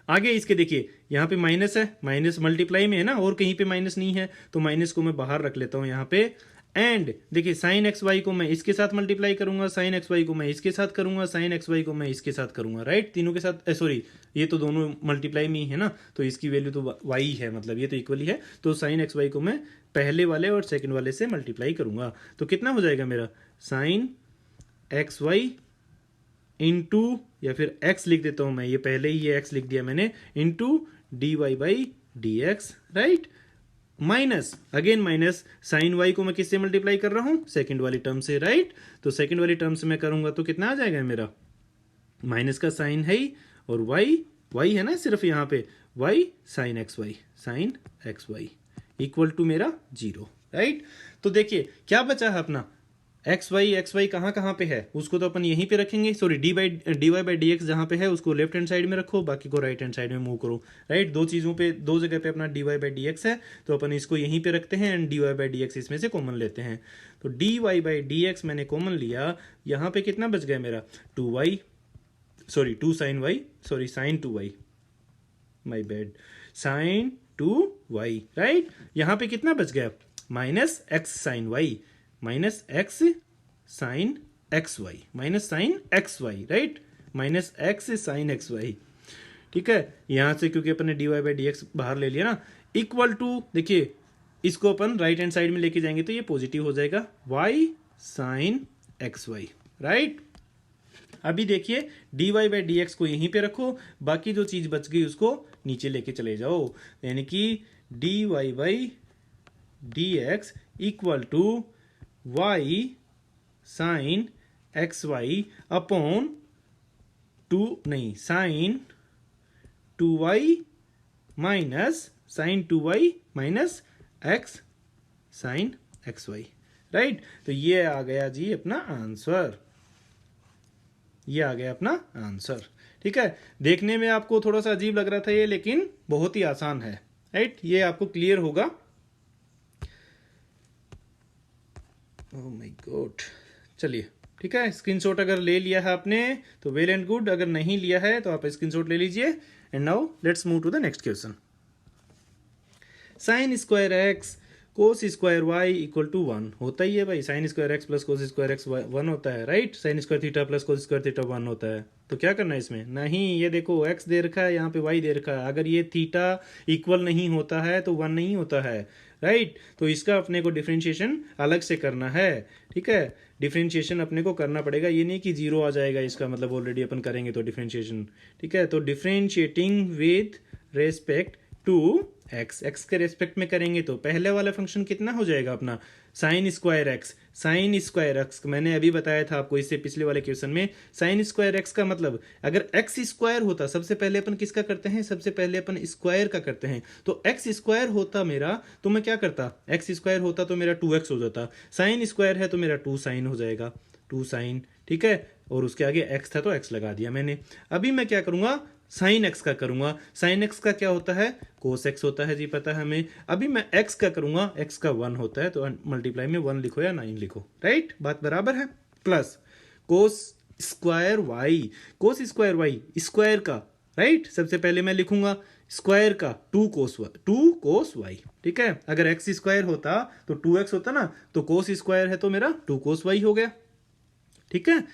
आगे इसके देखिए यहाँ पे माइनस है, माइनस मल्टीप्लाई में है ना, और कहीं पे माइनस नहीं है, तो माइनस को मैं बाहर रख लेता हूँ यहाँ पे। एंड देखिए साइन एक्स वाई को मैं इसके साथ मल्टीप्लाई करूंगा, साइन एक्स वाई को मैं इसके साथ करूंगा, साइन एक्स वाई को मैं इसके साथ करूंगा, राइट। तीनों के साथ, सॉरी ये तो दोनों मल्टीप्लाई में ही है ना, तो इसकी वैल्यू तो वाई है, मतलब ये तो इक्वल ही है, तो साइन एक्स वाई को मैं पहले वाले और सेकेंड वाले से मल्टीप्लाई करूंगा, तो कितना हो जाएगा मेरा साइन एक्स वाई इंटू, या फिर एक्स लिख देता हूं मैं, ये पहले ही ये एक्स लिख दिया मैंने, into d y by d x, right, minus again minus sine y को मैं किससे मल्टीप्लाई कर रहा हूं, सेकंड वाली टर्म से, राइट। तो सेकंड वाली टर्म से मैं करूंगा तो कितना आ जाएगा मेरा, माइनस का साइन है ही, और वाई है ना सिर्फ यहाँ पे, y sine x y equal to मेरा 0, राइट। तो देखिए क्या बचा है अपना, एक्स वाई कहाँ कहाँ पे है, उसको तो अपन यहीं पे रखेंगे, sorry d y by d x जहाँ पे है उसको लेफ्ट हैंड साइड में रखो, बाकी को राइट हैंड साइड में मूव करो, राइट। दो चीज़ों पे, दो जगह पे अपना d y by d x है, तो अपन इसको यहीं पे रखते हैं and d y by d x इसमें से कॉमन लेते हैं, तो d y by d x मैंने कॉमन लिया, यहाँ पे कितना बच गया मेरा, two sine two y, my bad, sine two y, right. यहाँ पे कितना बच गया, minus x sine y, minus x sine x y, minus sine x y, right, minus x sine x y, ठीक है। यहां से क्योंकि अपन ने d y by d x बाहर ले लिया ना, इक्वल टू, देखिए इसको अपन राइट हैंड साइड में लेके जाएंगे तो ये पॉजिटिव हो जाएगा, y sine x y, right. अभी देखिए d y by d x को यहीं पे रखो, बाकी जो चीज बच गई उसको नीचे लेके चले जाओ, यानी कि d y by d x equal to y sine x y upon sine two y minus sine two y minus x sine x y, right. तो ये आ गया जी अपना आंसर, ये आ गया अपना आंसर, ठीक है। देखने में आपको थोड़ा सा अजीब लग रहा था ये, लेकिन बहुत ही आसान है, राइट, ये आपको क्लियर होगा। ओह माय गॉड, चलिए ठीक है, स्क्रीनशॉट अगर ले लिया है आपने तो वेल एंड गुड, अगर नहीं लिया है तो आप स्क्रीनशॉट ले लीजिए। And now let's move to the next question. Sine square x cos square y equal to 1 होता ही है भाई, sine square x plus cos square x 1 होता है, right. Sine square theta plus cos square theta 1 होता है, तो क्या करना है इसमें, नहीं ये देखो एक्स दे रखा है, यहाँ पे वाई दे रखा है, अगर ये थीटा इक्वल नहीं होता है तो 1 नहीं होता है, राइट। तो इसका अपने को डिफरेंशिएशन अलग से करना है, ठीक है, डिफरेंशिएशन अपने को करना पड़ेगा, ये नहीं कि 0 आ जाएगा इसका मतलब, ऑलरेडी अपन करेंगे तो डिफरेंशिएशन, ठीक है। तो differentiating with respect to x के रेस्पेक्ट में करेंगे तो पहले वाला फंक्शन कितना हो जाएगा अपना, साइन स्क्वायर एक्स, मैंने अभी बताया था आपको इससे पिछले वाले क्वेश्चन में, साइन स्क्वायर एक्स का मतलब अगर एक्स स्क्वायर होता, सबसे पहले अपन किसका करते हैं, सबसे पहले अपन स्क्वायर का करते हैं, तो एक्स स्क्वायर होता मेरा तो मैं क्या करता, एक्स स्क्वायर होता तो मेरा 2x हो जाता, साइन स्क्वायर है तो मेरा 2 साइन हो जाएगा, 2 साइन, ठीक है, और उसके आगे x था तो x लगा दिया मैंने। अभी मैं क्या करूंगा, साइन एक्स का करूंगा, साइन एक्स का क्या होता है, कोस एक्स होता है जी, पता है हमें। अभी मैं एक्स का करूंगा, एक्स का 1 होता है, तो मल्टीप्लाई में 1 लिखो या 9 लिखो, राइट, बात बराबर है। Plus cos square y square का, राइट, सबसे पहले मैं लिखूंगा स्क्वायर का 2 कोस वाई, ठीक है। अगर एक्स स्क्वायर होता तो 2x होता ना, तो कोस स्क्वायर है तो मेरा 2 कोस वाई हो गया, ठीक है,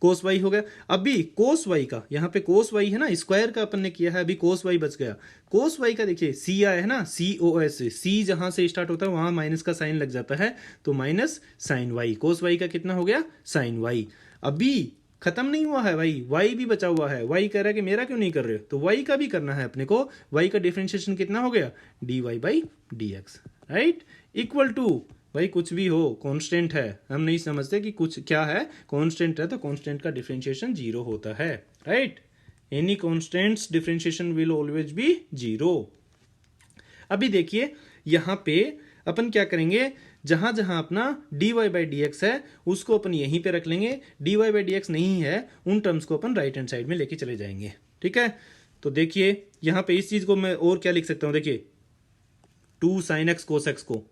कोस वाई हो गया। अभी कोस वाई का, यहाँ पे कोस वाई है ना, स्क्वायर का अपन ने किया है, अभी कोस वाई बच गया। कोस वाई का देखिए सी आया है ना, COS, सी जहां से स्टार्ट होता है वहां माइनस का साइन लग जाता है, तो minus sine Y, cos y का कितना हो गया, साइन वाई। अभी खत्म नहीं हुआ है भाई, वाई भी बचा हुआ है, वाई कह रहा है कि मेरा क्यों नहीं कर रहे हो, तो वाई का भी करना है अपने को। वाई का डिफरेंशिएशन कितना हो गया, d y by d x, right, equal to, भाई कुछ भी हो कांस्टेंट है, हम नहीं समझते कि कुछ क्या है, कांस्टेंट है तो कांस्टेंट का डिफरेंशिएशन 0 होता है, right, any constants differentiation will always be 0। अभी देखिए यहां पे अपन क्या करेंगे, जहां जहां अपना dy बाई डी एक्स है उसको अपन यहीं पे रख लेंगे, dy बाई डी एक्स नहीं है उन टर्म्स को अपन राइट हैंड साइड में लेके चले जाएंगे, ठीक है। तो देखिए यहां पे इस चीज को मैं और क्या लिख सकता हूं, देखिए 2 sin x cos x को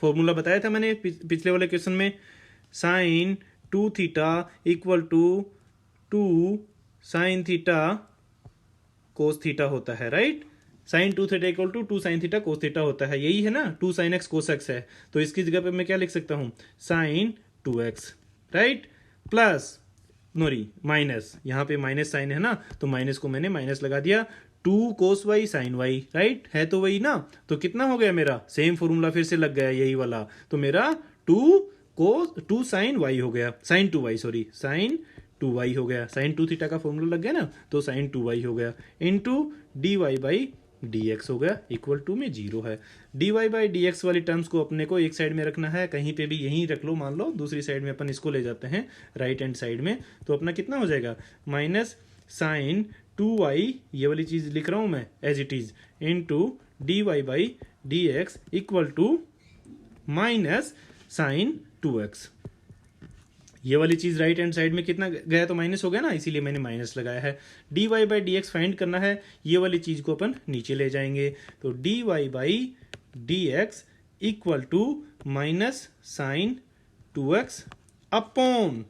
फॉर्मूला बताया था मैंने पिछले वाले क्वेश्चन में, sine 2 theta equal to 2 sine theta cos theta होता है, right. Sine 2 theta equal to 2 sine theta cos theta होता है, यही है ना। 2 साइन एक्स कोस एक्स है, तो इसकी जगह पे मैं क्या लिख सकता हूं, साइन 2x, राइट, प्लस नोरी माइनस, यहाँ पे माइनस साइन है ना, तो माइनस को मैंने माइनस लगा दिया, 2 cos y sign Y, right, है तो वही ना। तो कितना हो गया मेरा, सेम फॉर्मूला फिर से लग गया यही वाला, तो मेरा 2 साइन वाई हो गया, sign 2y, sorry, sign 2y हो गया। साइन 2 थीटा का फॉर्मूला लग गया ना, तो साइन 2y हो गया, into d y by d x हो गया, इक्वल टू में 0 है। D y by d x वाली टर्म्स को अपने को एक साइड में रखना है, कहीं पे भी यहीं रख लो, मान लो दूसरी साइड में अपन इसको ले जाते हैं राइट हैंड साइड में, तो अपना कितना हो जाएगा, माइनस साइन 2y, ये वाली चीज लिख रहा हूं मैं as it is, into d y by d x equal to minus sine 2x। ये वाली चीज राइट हैंड साइड में कितना गया, तो माइनस हो गया ना, इसीलिए मैंने माइनस लगाया है। D y by d x find करना है, ये वाली चीज को अपन नीचे ले जाएंगे, तो d y by d x equal to minus sine 2x upon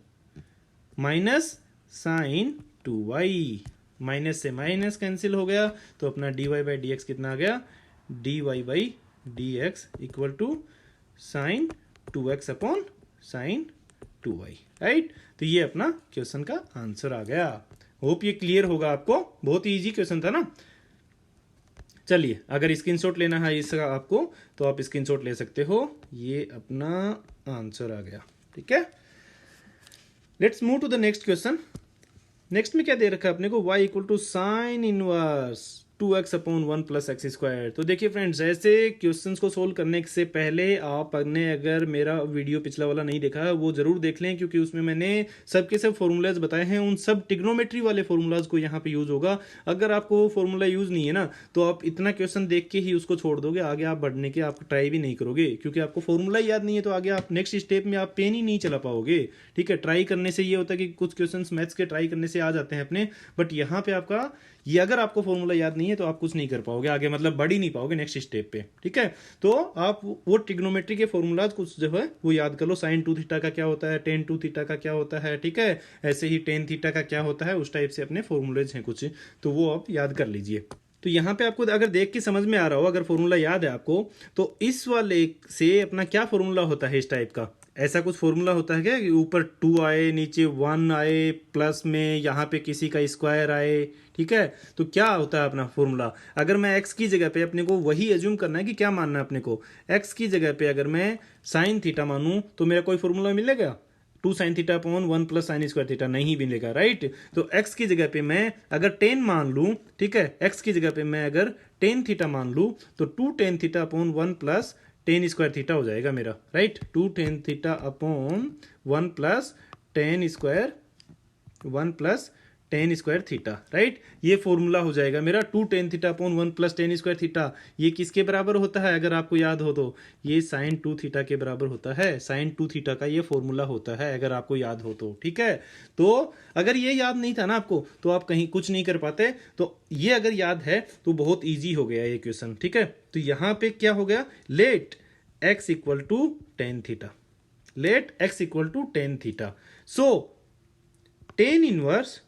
minus sine 2y, minus से माइनस कैंसिल हो गया, तो अपना d y by d x कितना आ गया, d y by d x equal to sine 2x upon sine 2y, right. तो ये अपना क्वेश्चन का आंसर आ गया। होप ये क्लियर होगा आपको, बहुत ही इजी क्वेश्चन था ना। चलिए, अगर स्क्रीनशॉट लेना है इसका आपको, तो आप स्क्रीनशॉट ले सकते हो, ये अपना आंसर आ गया, ठीक है। Let's move to the next question. Next में क्या दे रखा है अपने को, y equal to sine inverse 2x upon 1 plus x square. तो देखिए फ्रेंड्स, ऐसे क्वेश्चंस को सोल्व करने से पहले आपने अगर मेरा वीडियो पिछला वाला नहीं देखा है वो जरूर देख लें, क्योंकि उसमें मैंने सबके सब फॉर्मूलाज बताए हैं, उन सब ट्रिग्नोमेट्री वाले फॉर्मूलाज को यहाँ पे यूज होगा। अगर आपको वो फॉर्मूला यूज नहीं है ना, तो आप इतना क्वेश्चन देख के ही उसको छोड़ दोगे, आगे आप बढ़ने के आप ट्राई भी नहीं करोगे, क्योंकि आपको फॉर्मूला याद नहीं है, तो आगे आप नेक्स्ट स्टेप में आप पेन ही नहीं चला पाओगे, ठीक है। ट्राई करने से ये होता है कि कुछ क्वेश्चन मैथ्स के ट्राई करने से आ जाते हैं अपने, बट यहाँ पे आपका ये अगर आपको फॉर्मूला याद नहीं है तो आप कुछ नहीं कर पाओगे आगे, मतलब बढ़ ही नहीं पाओगे नेक्स्ट स्टेप पे, ठीक है। तो आप वो ट्रिग्नोमेट्री के फॉर्मूलाज कुछ जो है वो याद कर लो, साइन 2 थीटा का क्या होता है, टेन 2 थीटा का क्या होता है, ठीक है, ऐसे ही टेन थीटा का क्या होता है, उस टाइप से अपने फॉर्मूलेज हैं कुछ, तो वो आप याद कर लीजिए। तो यहाँ पे आपको अगर देख के समझ में आ रहा हो, अगर फॉर्मूला याद है आपको, तो इस वाले से अपना क्या फॉर्मूला होता है इस टाइप का, ऐसा कुछ फॉर्मूला होता है क्या कि ऊपर 2 आए, नीचे 1 आए, प्लस में यहाँ पे किसी का स्क्वायर आए, ठीक है। तो क्या होता है अपना फॉर्मूला, अगर मैं x की जगह पे अपने को वही एज्यूम करना है कि क्या मानना है अपने को, x की जगह पे अगर मैं साइन थीटा मानूं तो मेरा कोई फॉर्मूला मिलेगा, 2 sine theta upon 1 plus sign square theta, नहीं मिलेगा, राइट। तो x की जगह पे मैं अगर 10 मान लूं, ठीक है, x की जगह पे मैं अगर 10 थीटा मान लूं, तो 2 ten theta upon 1 plus tan square theta हो जाएगा मेरा, right. 2 ten theta upon 1 plus tan square 1 plus tan square theta, right. ये फॉर्मूला हो जाएगा मेरा 2 ten theta upon 1 plus tan square theta. ये किसके बराबर होता है अगर आपको याद हो तो, ये साइन 2 थीटा के बराबर होता है, साइन 2 थीटा का ये फॉर्मूला होता है अगर आपको याद हो तो, ठीक है। तो अगर ये याद नहीं था ना आपको, तो आप कहीं कुछ नहीं कर पाते, तो ये अगर याद है तो बहुत ईजी हो गया ये क्वेश्चन, ठीक है। तो यहां पे क्या हो गया, let x equal to tan theta, let x equal to tan theta, so tan inverse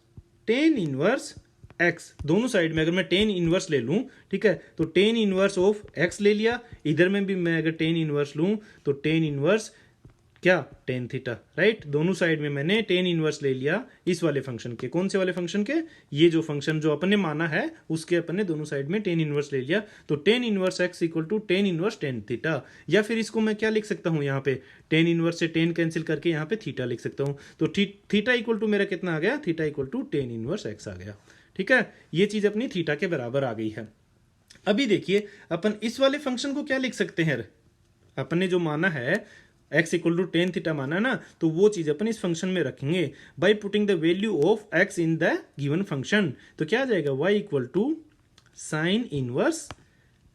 x, दोनों साइड में अगर मैं टेन इनवर्स ले लूं, ठीक है, तो टेन इनवर्स ऑफ x ले लिया, इधर में भी मैं अगर टेन इनवर्स लूं तो टेन इनवर्स क्या, टेन थीटा, राइट। दोनों साइड में मैंने टेन इनवर्स ले लिया इस वाले फंक्शन के, कौन से वाले फंक्शन के, ये जो फंक्शन जो अपन ने माना है उसके अपन ने दोनों साइड में टेन इनवर्स ले लिया, तो tan inverse x equal to tan inverse tan theta. या फिर इसको मैं क्या लिख सकता हूं, यहाँ पे टेन इनवर्स से टेन कैंसिल करके यहाँ पे थीटा लिख सकता हूं, तो थीटा इक्वल टू मेरा कितना आ गया, theta equal to tan inverse x आ गया, ठीक है। ये चीज अपनी थीटा के बराबर आ गई है। अभी देखिए अपन इस वाले फंक्शन को क्या लिख सकते हैं, अपन ने जो माना है x equal to tan theta माना ना, तो वो चीज अपन इस फंक्शन में रखेंगे by putting the value of x in the given function. तो क्या आ जाएगा, y equal to sine inverse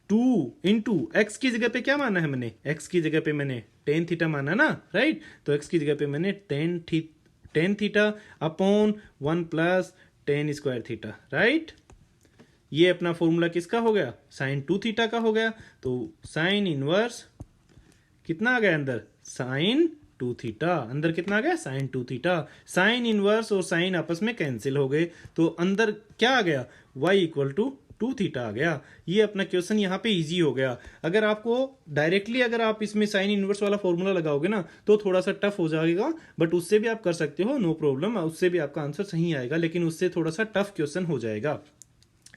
2 into x की जगह पे क्या माना है मैंने, x की जगह पे मैंने टेन थीटा माना ना, राइट। तो x की जगह पे मैंने tan theta upon 1 plus tan square theta, right. ये अपना फॉर्मूला किसका हो गया, साइन 2 थीटा का हो गया। तो साइन इनवर्स कितना आ गया अंदर, साइन 2 थीटा। अंदर कितना आ गया, साइन 2 थीटा। साइन इनवर्स और साइन आपस में कैंसिल हो गए, तो अंदर क्या आ गया, y इक्वल टू 2 थीटा आ गया। ये अपना क्वेश्चन यहाँ पे इजी हो गया। अगर आपको डायरेक्टली अगर आप इसमें साइन इनवर्स वाला फॉर्मूला लगाओगे ना तो थोड़ा सा टफ हो जाएगा, बट उससे भी आप कर सकते हो, नो प्रॉब्लम, उससे भी आपका आंसर सही आएगा, लेकिन उससे थोड़ा सा टफ क्वेश्चन हो जाएगा।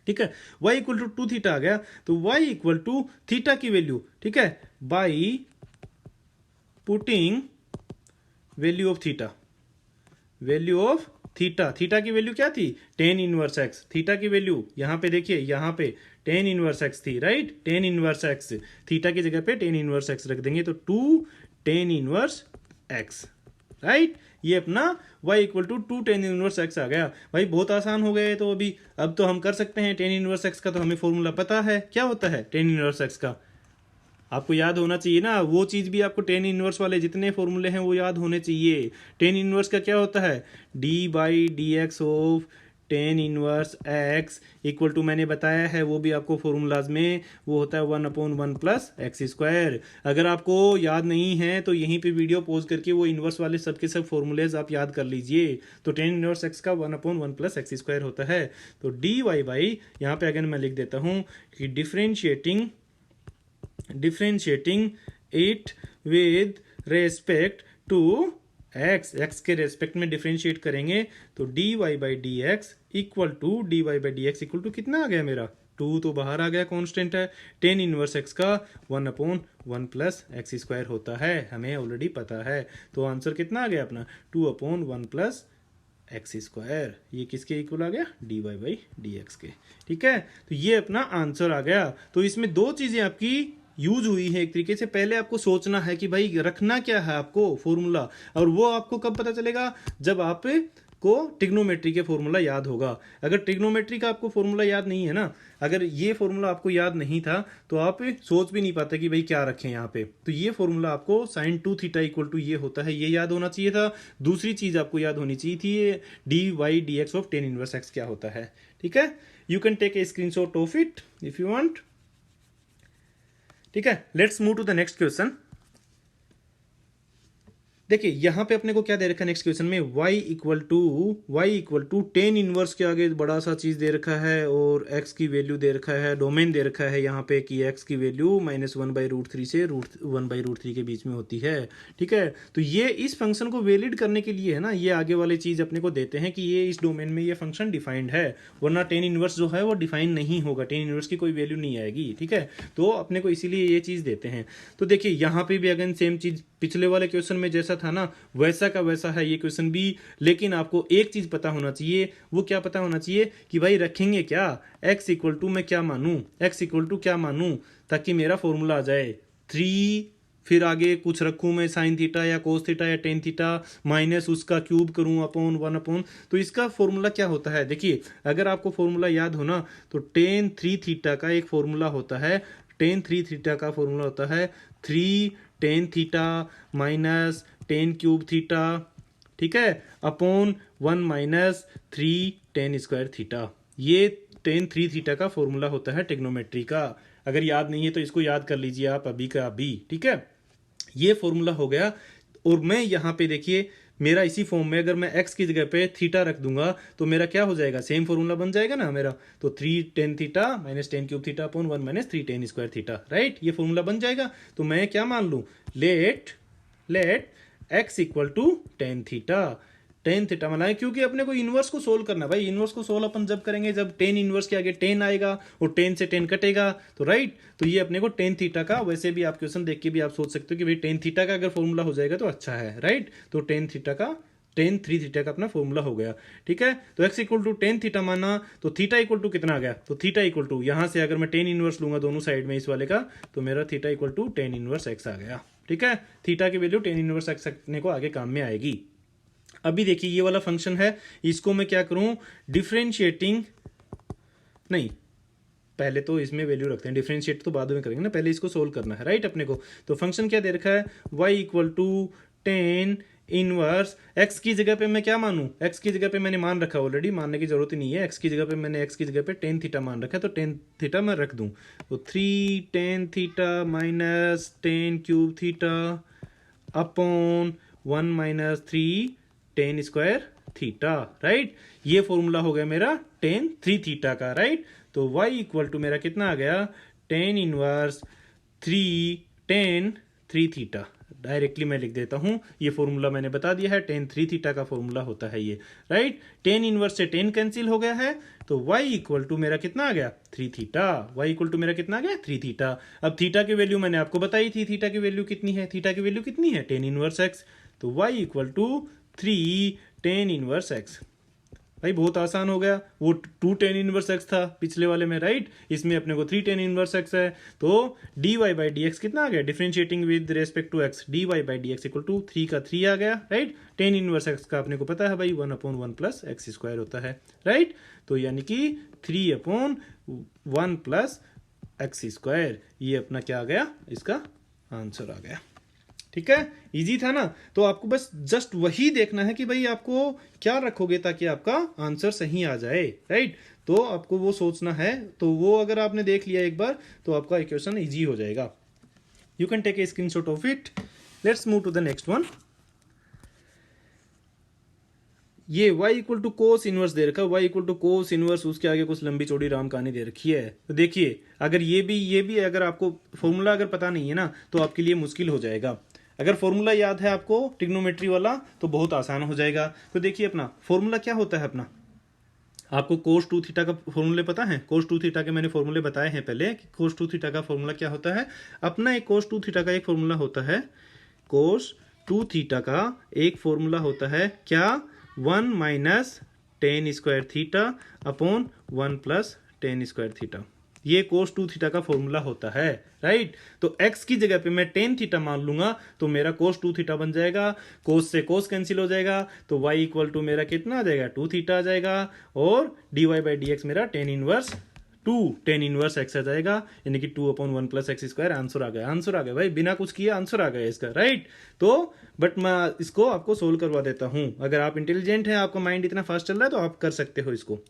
ठीक है, y इक्वल टू 2 थीटा आ गया, तो y इक्वल टू थीटा की वैल्यू, ठीक है, by putting value of theta, value of theta, theta की वैल्यू क्या थी, टेन इनवर्स एक्स। थीटा की वैल्यू यहाँ पे देखिए, यहाँ पे टेन इनवर्स एक्स थी, right, ten inverse x, theta की जगह पे टेन इनवर्स एक्स रख देंगे, तो 2 टेन इनवर्स एक्स, राइट। ये अपना y equal to 2 tan inverse x आ गया। भाई बहुत आसान हो गया है, तो अभी अब तो हम कर सकते हैं। टेन इनवर्स एक्स का तो हमें फॉर्मूला पता है, क्या होता है टेन इनवर्स एक्स का, आपको याद होना चाहिए ना, वो चीज भी आपको टेन इनवर्स वाले जितने फॉर्मूले हैं वो याद होने चाहिए। टेन इनवर्स का क्या होता है, d by d x of tan inverse x equal to, मैंने बताया है वो भी आपको फॉर्मूलाज में, वो होता है 1/1 प्लस एक्स स्क्वायर। अगर आपको याद नहीं है तो यहीं पे वीडियो पॉज करके वो इनवर्स वाले सब के सब फॉर्मूलेज आप याद कर लीजिए। तो टेन इनवर्स एक्स का 1/1 प्लस एक्स स्क्वायर होता है। तो डी वाई बाई, यहाँ पे अगेन मैं लिख देता हूँ कि differentiating it with respect to x, x के रेस्पेक्ट में डिफरेंशिएट करेंगे, तो d y by d x equal to, d y by d x equal to कितना आ गया मेरा, 2 तो बाहर आ गया, कांस्टेंट है। टेन इनवर्स एक्स का 1/1 प्लस एक्स स्क्वायर होता है, हमें ऑलरेडी पता है। तो आंसर कितना आ गया अपना, 2/1 प्लस एक्स स्क्वायर। ये किसके इक्वल आ गया, d y by d x के। ठीक है, तो ये अपना आंसर आ गया। तो इसमें दो चीजें आपकी यूज हुई है एक तरीके से। पहले आपको सोचना है कि भाई रखना क्या है आपको फॉर्मूला, और वो आपको कब पता चलेगा, जब आप को ट्रिग्नोमेट्री के फॉर्मूला याद होगा। अगर ट्रिग्नोमेट्री का आपको फॉर्मूला याद नहीं है ना, अगर ये फॉर्मूला आपको याद नहीं था तो आप सोच भी नहीं पाते कि भाई क्या रखें यहाँ पे। तो ये फॉर्मूला आपको साइन 2 थीटा इक्वल टू ये होता है, ये याद होना चाहिए था। दूसरी चीज आपको याद होनी चाहिए थी, ये d y d x of tan inverse x क्या होता है। ठीक है, you can take a screenshot of it if you want. ठीक है, let's move to the next question. देखिए यहां पे अपने को क्या दे रखा है नेक्स्ट क्वेश्चन में, y equal to tan inverse के आगे बड़ा सा चीज दे रखा है, और x की वैल्यू दे रखा है, डोमेन दे रखा है यहाँ पे कि x की वैल्यू -1/√3 से √1/√3 के बीच में होती है। ठीक है, तो ये इस फंक्शन को वैलिड करने के लिए है ना, ये आगे वाली चीज अपने को देते हैं कि ये इस डोमेन में ये फंक्शन डिफाइंड है, वरना टेन इनवर्स जो है वो डिफाइन नहीं होगा, टेन इनवर्स की कोई वैल्यू नहीं आएगी। ठीक है, तो अपने को इसीलिए ये चीज देते हैं। तो देखिए यहाँ पे भी अगेन सेम चीज पिछले वाले क्वेश्चन में जैसा था ना, वैसा का वैसा है ये क्वेश्चन भी। लेकिन आपको एक चीज पता होना चाहिए, वो क्या पता होना चाहिए कि भाई रखेंगे क्या, x इक्वल टू मैं क्या मानूं, x इक्वल टू क्या मानूं, ताकि मेरा फॉर्मूला आ जाए 3, फिर आगे कुछ रखूं मैं साइन थीटा या कोस थीटा या टेन थीटा, माइनस उसका क्यूब करूं अपॉन 1/। तो इसका फॉर्मूला क्या होता है, देखिए अगर आपको फॉर्मूला याद हो ना, तो टेन 3 थीटा का एक फॉर्मूला होता है, टेन 3 थीटा का फॉर्मूला होता है 3 tan theta minus tan cube theta, ठीक है, upon 1 minus 3 tan square theta. ये टेन 3 थीटा का फॉर्मूला होता है ट्रिग्नोमेट्री का। अगर याद नहीं है तो इसको याद कर लीजिए आप अभी का अभी। ठीक है, ये फॉर्मूला हो गया। और मैं यहाँ पे देखिए मेरा इसी फॉर्म में अगर मैं x की जगह पे थीटा रख दूंगा तो मेरा क्या हो जाएगा, सेम फॉर्मूला बन जाएगा ना मेरा। तो 3 tan theta minus tan cube theta upon 1 minus 3 tan square theta, right, ये फॉर्मूला बन जाएगा। तो मैं क्या मान लूं, let x equal to tan theta, tan theta बनाए, क्योंकि अपने को इनवर्स को सोल्व करना। भाई इनवर्स को सोल्व अपन जब करेंगे जब टेन इनवर्स के आगे टेन आएगा और टेन से टेन कटेगा, तो राइट, तो ये अपने को टेन थीटा का, वैसे भी आप क्वेश्चन देख के भी आप सोच सकते हो कि भाई टेन थीटा का अगर फॉर्मूला हो जाएगा तो अच्छा है, राइट। तो टेन 3 थीटा का अपना फॉर्मूला हो गया। ठीक है, तो x equal to tan theta माना, तो थीटा इक्वल टू कितना आ गया, तो थीटा इक्वल टू यहां से अगर मैं टेन इनवर्स लूंगा दोनों साइड में इस वाले का, तो मेरा theta equal to tan inverse x आ गया। ठीक है, थीटा की वैल्यू टेन इनवर्स x रखने को आगे काम में आएगी। अभी देखिए ये वाला फंक्शन है, इसको मैं क्या करूं, डिफरेंशिएटिंग, नहीं पहले तो इसमें वैल्यू रखते हैं, डिफरेंशिएट तो बाद में करेंगे ना, पहले इसको सोल्व करना है, राइट अपने को। तो फंक्शन क्या दे रखा है, y equal to tan inverse x की जगह पे मैं क्या मानूं, एक्स की जगह पे मैंने मान रखा ऑलरेडी, मानने की जरूरत ही नहीं है। एक्स की जगह पे मैंने एक्स की जगह पे टेन थीटा मान रखा है, तो टेन थीटा मैं रख दूं, तो 3 tan theta minus tan cube theta upon 1 minus 3 tan square theta, right. ये फॉर्मूला हो गया मेरा टेन 3 थीटा का, राइट। तो y इक्वल टू मेरा कितना आ गया, टेन इनवर्स 3 थीटा। डायरेक्टली मैं लिख देता हूं, ये फॉर्मूला मैंने बता दिया है, टेन 3 थीटा का फॉर्मूला होता है ये, राइट। टेन इनवर्स से टेन कैंसिल हो गया है, तो y इक्वल टू मेरा कितना आ गया 3 थीटा। y इक्वल टू मेरा कितना आ गया 3 थीटा। अब थीटा की वैल्यू मैंने आपको बताई थी, थीटा की वैल्यू कितनी है, थीटा की वैल्यू कितनी है टेन इनवर्स एक्स, तो y equal to 3 tan inverse x. भाई बहुत आसान हो गया, वो 2 टेन इनवर्स एक्स था पिछले वाले में, राइट। इसमें अपने को 3 टेन इनवर्स एक्स है, तो d y by d x कितना आ गया, differentiating with respect to x, d y by d x equal to 3 का 3 आ गया, राइट। टेन इनवर्स एक्स का अपने को पता है भाई 1/1 प्लस एक्स स्क्वायर होता है, राइट। तो यानी कि 3/1 प्लस एक्स स्क्वायर, ये अपना क्या आ गया, इसका आंसर आ गया। ठीक है, इजी था ना। तो आपको बस जस्ट वही देखना है कि भाई आपको क्या रखोगे ताकि आपका आंसर सही आ जाए, राइट। तो आपको वो सोचना है, तो वो अगर आपने देख लिया एक बार तो आपका इक्वेशन इजी हो जाएगा। You can take a screenshot of it. Let's move to the next one. ये y equal to cos inverse दे रखा है, y equal to cos inverse, उसके आगे कुछ लंबी चौड़ी राम कहानी दे रखी है। तो देखिए, अगर ये भी अगर आपको फॉर्मूला अगर पता नहीं है ना तो आपके लिए मुश्किल हो जाएगा। अगर फॉर्मूला याद है आपको ट्रिग्नोमेट्री वाला तो बहुत आसान हो जाएगा। तो देखिए, अपना फॉर्मूला क्या होता है, अपना आपको कोस 2 थीटा का फॉर्मूले पता है, कोस 2 थीटा के मैंने फॉर्मूले बताए हैं पहले कि कोस 2 थीटा का फॉर्मूला क्या होता है। अपना एक कोस 2 थीटा का एक फॉर्मूला होता है, कोस 2 थीटा का एक फॉर्मूला होता है क्या, 1 minus tan square theta upon 1 plus tan square theta. ये कोस 2 थीटा का फॉर्मूला होता है, राइट। तो x की जगह पे मैं टेन थीटा मान लूंगा तो मेरा कोस 2 थीटा बन जाएगा, कोस से कोस कैंसिल हो जाएगा, तो y इक्वल टू मेरा कितना आ जाएगा 2 थीटा आ जाएगा, और dy बाई डी एक्स मेरा टेन इनवर्स x आ जाएगा, यानी कि 2/1 प्लस एक्स स्क्वायर। आंसर आ गया, आंसर आ गया भाई, बिना कुछ किए आंसर आ गया इसका, राइट। तो बट मैं इसको आपको सोल्व करवा देता हूं, अगर आप इंटेलिजेंट हैं, आपका माइंड इतना फास्ट चल रहा है तो आप कर सकते हो इसको।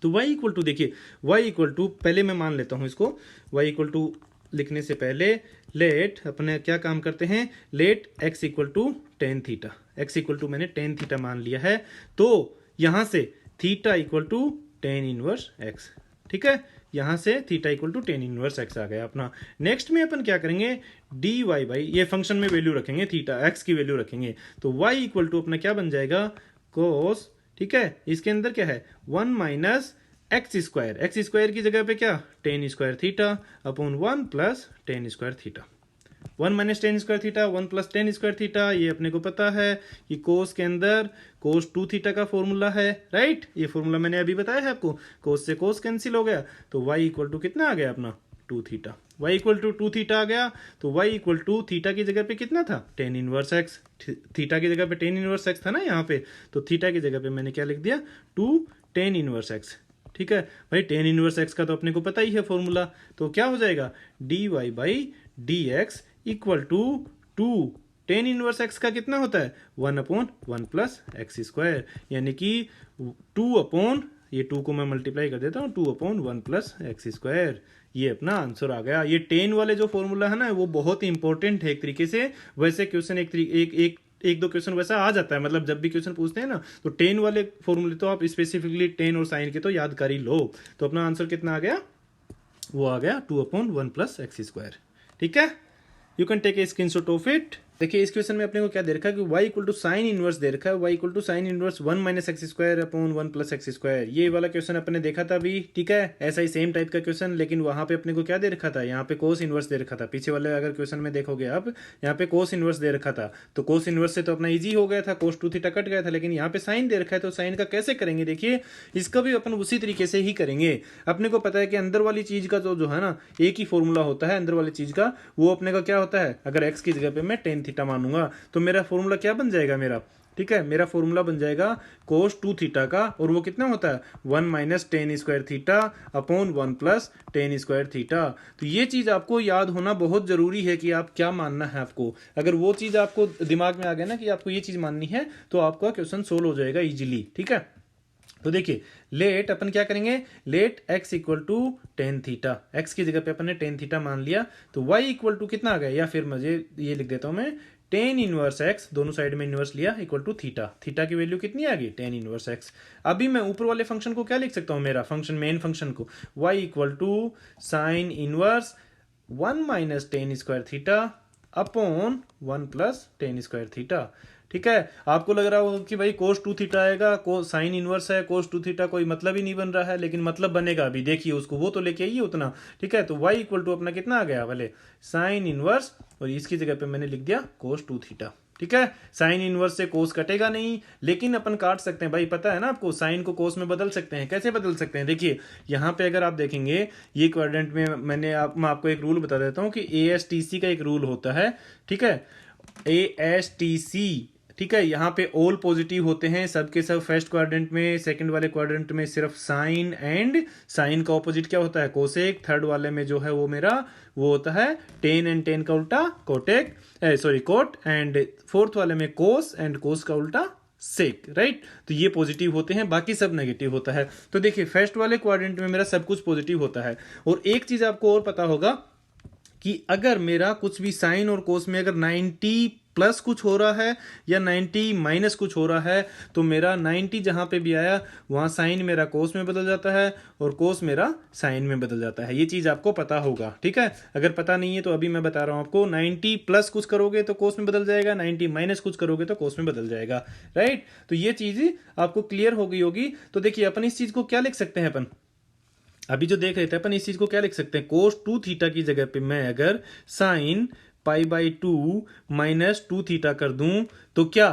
तो y इक्वल टू, देखिए y इक्वल टू, पहले मैं मान लेता हूं इसको, y इक्वल टू लिखने से पहले लेट अपने क्या काम करते हैं, let x equal to tan theta, x equal to मैंने टेन थीटा मान लिया है, तो यहां से theta equal to tan inverse x, ठीक है। यहां से theta equal to tan inverse x आ गया अपना। नेक्स्ट में अपन क्या करेंगे, डी वाई बाई, ये फंक्शन में वैल्यू रखेंगे, थीटा x की वैल्यू रखेंगे, तो y इक्वल टू अपना क्या बन जाएगा, कोस, ठीक है, इसके अंदर क्या है 1 माइनस एक्स स्क्वायर की जगह पे क्या ten square theta upon 1 plus tan square theta, 1 minus tan square theta 1 plus tan square theta. ये अपने को पता है कि कोस के अंदर कोस 2 थीटा का फॉर्मूला है, राइट। ये फॉर्मूला मैंने अभी बताया है आपको, कोस से कोस कैंसिल हो गया, तो y इक्वल टू कितना आ गया अपना 2 theta, y equal to 2 theta आ गया, तो y इक्वल टू थीटा की जगह पे कितना था टेन इनवर्स एक्स, थीटा की जगह पे टेन इनवर्स एक्स था ना यहाँ पे, तो थीटा की जगह पे मैंने क्या लिख दिया 2 टेन इनवर्स एक्स, ठीक है भाई। टेन इनवर्स एक्स का तो अपने को पता ही है फॉर्मूला, तो क्या हो जाएगा d y by d x equal to 2 tan inverse x का कितना होता है 1/1 प्लस एक्स स्क्वायर, यानी कि 2 ये 2 को मैं मल्टीप्लाई कर देता हूँ 2/1 प्लस एक्स स्क्वायर। ये अपना आंसर आ गया। ये टेन वाले जो फॉर्मूला है ना वो बहुत ही इंपॉर्टेंट है एक तरीके से। वैसे क्वेश्चन एक दो क्वेश्चन वैसा आ जाता है, मतलब जब भी क्वेश्चन पूछते हैं ना तो टेन वाले फॉर्मूले तो आप स्पेसिफिकली टेन और साइन के तो याद कर ही लो। तो अपना आंसर कितना आ गया, वो आ गया 2/1 प्लस एक्स स्क्वायर, ठीक है। You can take a screenshot of it. देखिए इस क्वेश्चन में अपने को क्या दे रखा है कि y equal to sine inverse दे रखा है, y equal to sine inverse 1 minus x square upon 1 plus x square. ये वाला क्वेश्चन अपने देखा था अभी, ठीक है, ऐसा ही सेम टाइप का क्वेश्चन, लेकिन वहां पे अपने को क्या दे रखा था, यहाँ पे कोस इनवर्स दे रखा था। पीछे वाले अगर क्वेश्चन में देखोगे आप, यहाँ पे कोस इनवर्स दे रखा था, तो कोस इनवर्स से तो अपना ईजी हो गया था, कोस 2 थीटा कट गया था, लेकिन यहाँ पे साइन दे रखा है, तो साइन का कैसे करेंगे। देखिए इसका भी अपन उसी तरीके से ही करेंगे। अपने को पता है कि अंदर वाली चीज का जो है ना एक ही फॉर्मूला होता है अंदर वाली चीज का, वो अपने का क्या होता है, अगर एक्स की जगह पे मैं टेन थीटा मानूंगा तो मेरा फॉर्मूला क्या बन जाएगा, मेरा ठीक है, मेरा फॉर्मूला बन जाएगा कोस 2 थीटा का, और वो कितना होता है 1 minus tan square theta upon 1 plus tan square theta. तो ये चीज़ आपको याद होना बहुत ज़रूरी है कि आप क्या मानना है आपको। अगर वो चीज़ आपको दिमाग में आ गया ना कि आपको ये चीज़ माननी है, तो आपका क्वेश्चन सोल्व हो जाएगा इजीली। ठीक है, तो देखिए लेट अपन क्या करेंगे, let x equal to tan theta, x की जगह पे अपन ने टेन थीटा मान लिया, तो y इक्वल टू कितना आ गया, या फिर मुझे ये लिख देता हूं मैं टेन इनवर्स एक्स, दोनों साइड में इनवर्स लिया, इक्वल टू थीटा। थीटा की वैल्यू कितनी आ गई, टेन इनवर्स एक्स। अभी मैं ऊपर वाले फंक्शन को क्या लिख सकता हूँ, मेरा फंक्शन मेन फंक्शन को y equal to sine inverse 1 minus tan square theta upon 1 plus tan square theta. ठीक है, आपको लग रहा होगा कि भाई कोस 2 थीटा आएगा, को साइन इनवर्स है, कोस 2 थीटा कोई मतलब ही नहीं बन रहा है, लेकिन मतलब बनेगा अभी, देखिए उसको, वो तो लेके आइए उतना। ठीक है, तो y इक्वल टू अपना कितना आ गया, भले साइन इनवर्स, और इसकी जगह पे मैंने लिख दिया कोस 2 थीटा। ठीक है, साइन इनवर्स से कोस कटेगा नहीं, लेकिन अपन काट सकते हैं भाई, पता है ना आपको, साइन को कोस में बदल सकते हैं। कैसे बदल सकते हैं, देखिए यहाँ पे अगर आप देखेंगे ये क्वाड्रेंट में मैं आपको एक रूल बता देता हूँ कि ASTC का एक रूल होता है। ठीक है, ASTC, ठीक है, यहाँ पे ऑल पॉजिटिव होते हैं सबके सब फर्स्ट क्वाड्रेंट में, सेकंड वाले क्वाड्रेंट में सिर्फ साइन, एंड साइन का ऑपोजिट क्या होता है, कोसेक, थर्ड वाले में जो है वो मेरा वो होता है टेन, एंड टेन का उल्टा कोटेक, सॉरी कोट, एंड फोर्थ वाले में कोस, एंड कोस का उल्टा सेक, राइट। तो ये पॉजिटिव होते हैं, बाकी सब नेगेटिव होता है। तो देखिए फर्स्ट वाले क्वाड्रेंट में मेरा सब कुछ पॉजिटिव होता है। और एक चीज आपको और पता होगा कि अगर मेरा कुछ भी साइन और कोस में अगर 90 प्लस कुछ हो रहा है या 90 माइनस कुछ हो रहा है, तो मेरा 90 जहां पे भी आया वहां साइन मेरा कोस में बदल जाता है और कोस मेरा साइन में बदल जाता है। ये चीज आपको पता होगा। ठीक है, अगर पता नहीं है तो अभी मैं बता रहा हूं आपको, 90 प्लस कुछ करोगे तो कोस में बदल जाएगा, 90 माइनस कुछ करोगे तो कोस में बदल जाएगा, राइट। तो ये चीज आपको क्लियर हो गई होगी। तो देखिए अपन इस चीज को क्या लिख सकते हैं, अपन अभी जो देख रहे थे अपन इस चीज को क्या लिख सकते हैं, कोस 2 थीटा की जगह पे मैं अगर sign pi by 2 minus 2 theta कर दूं तो क्या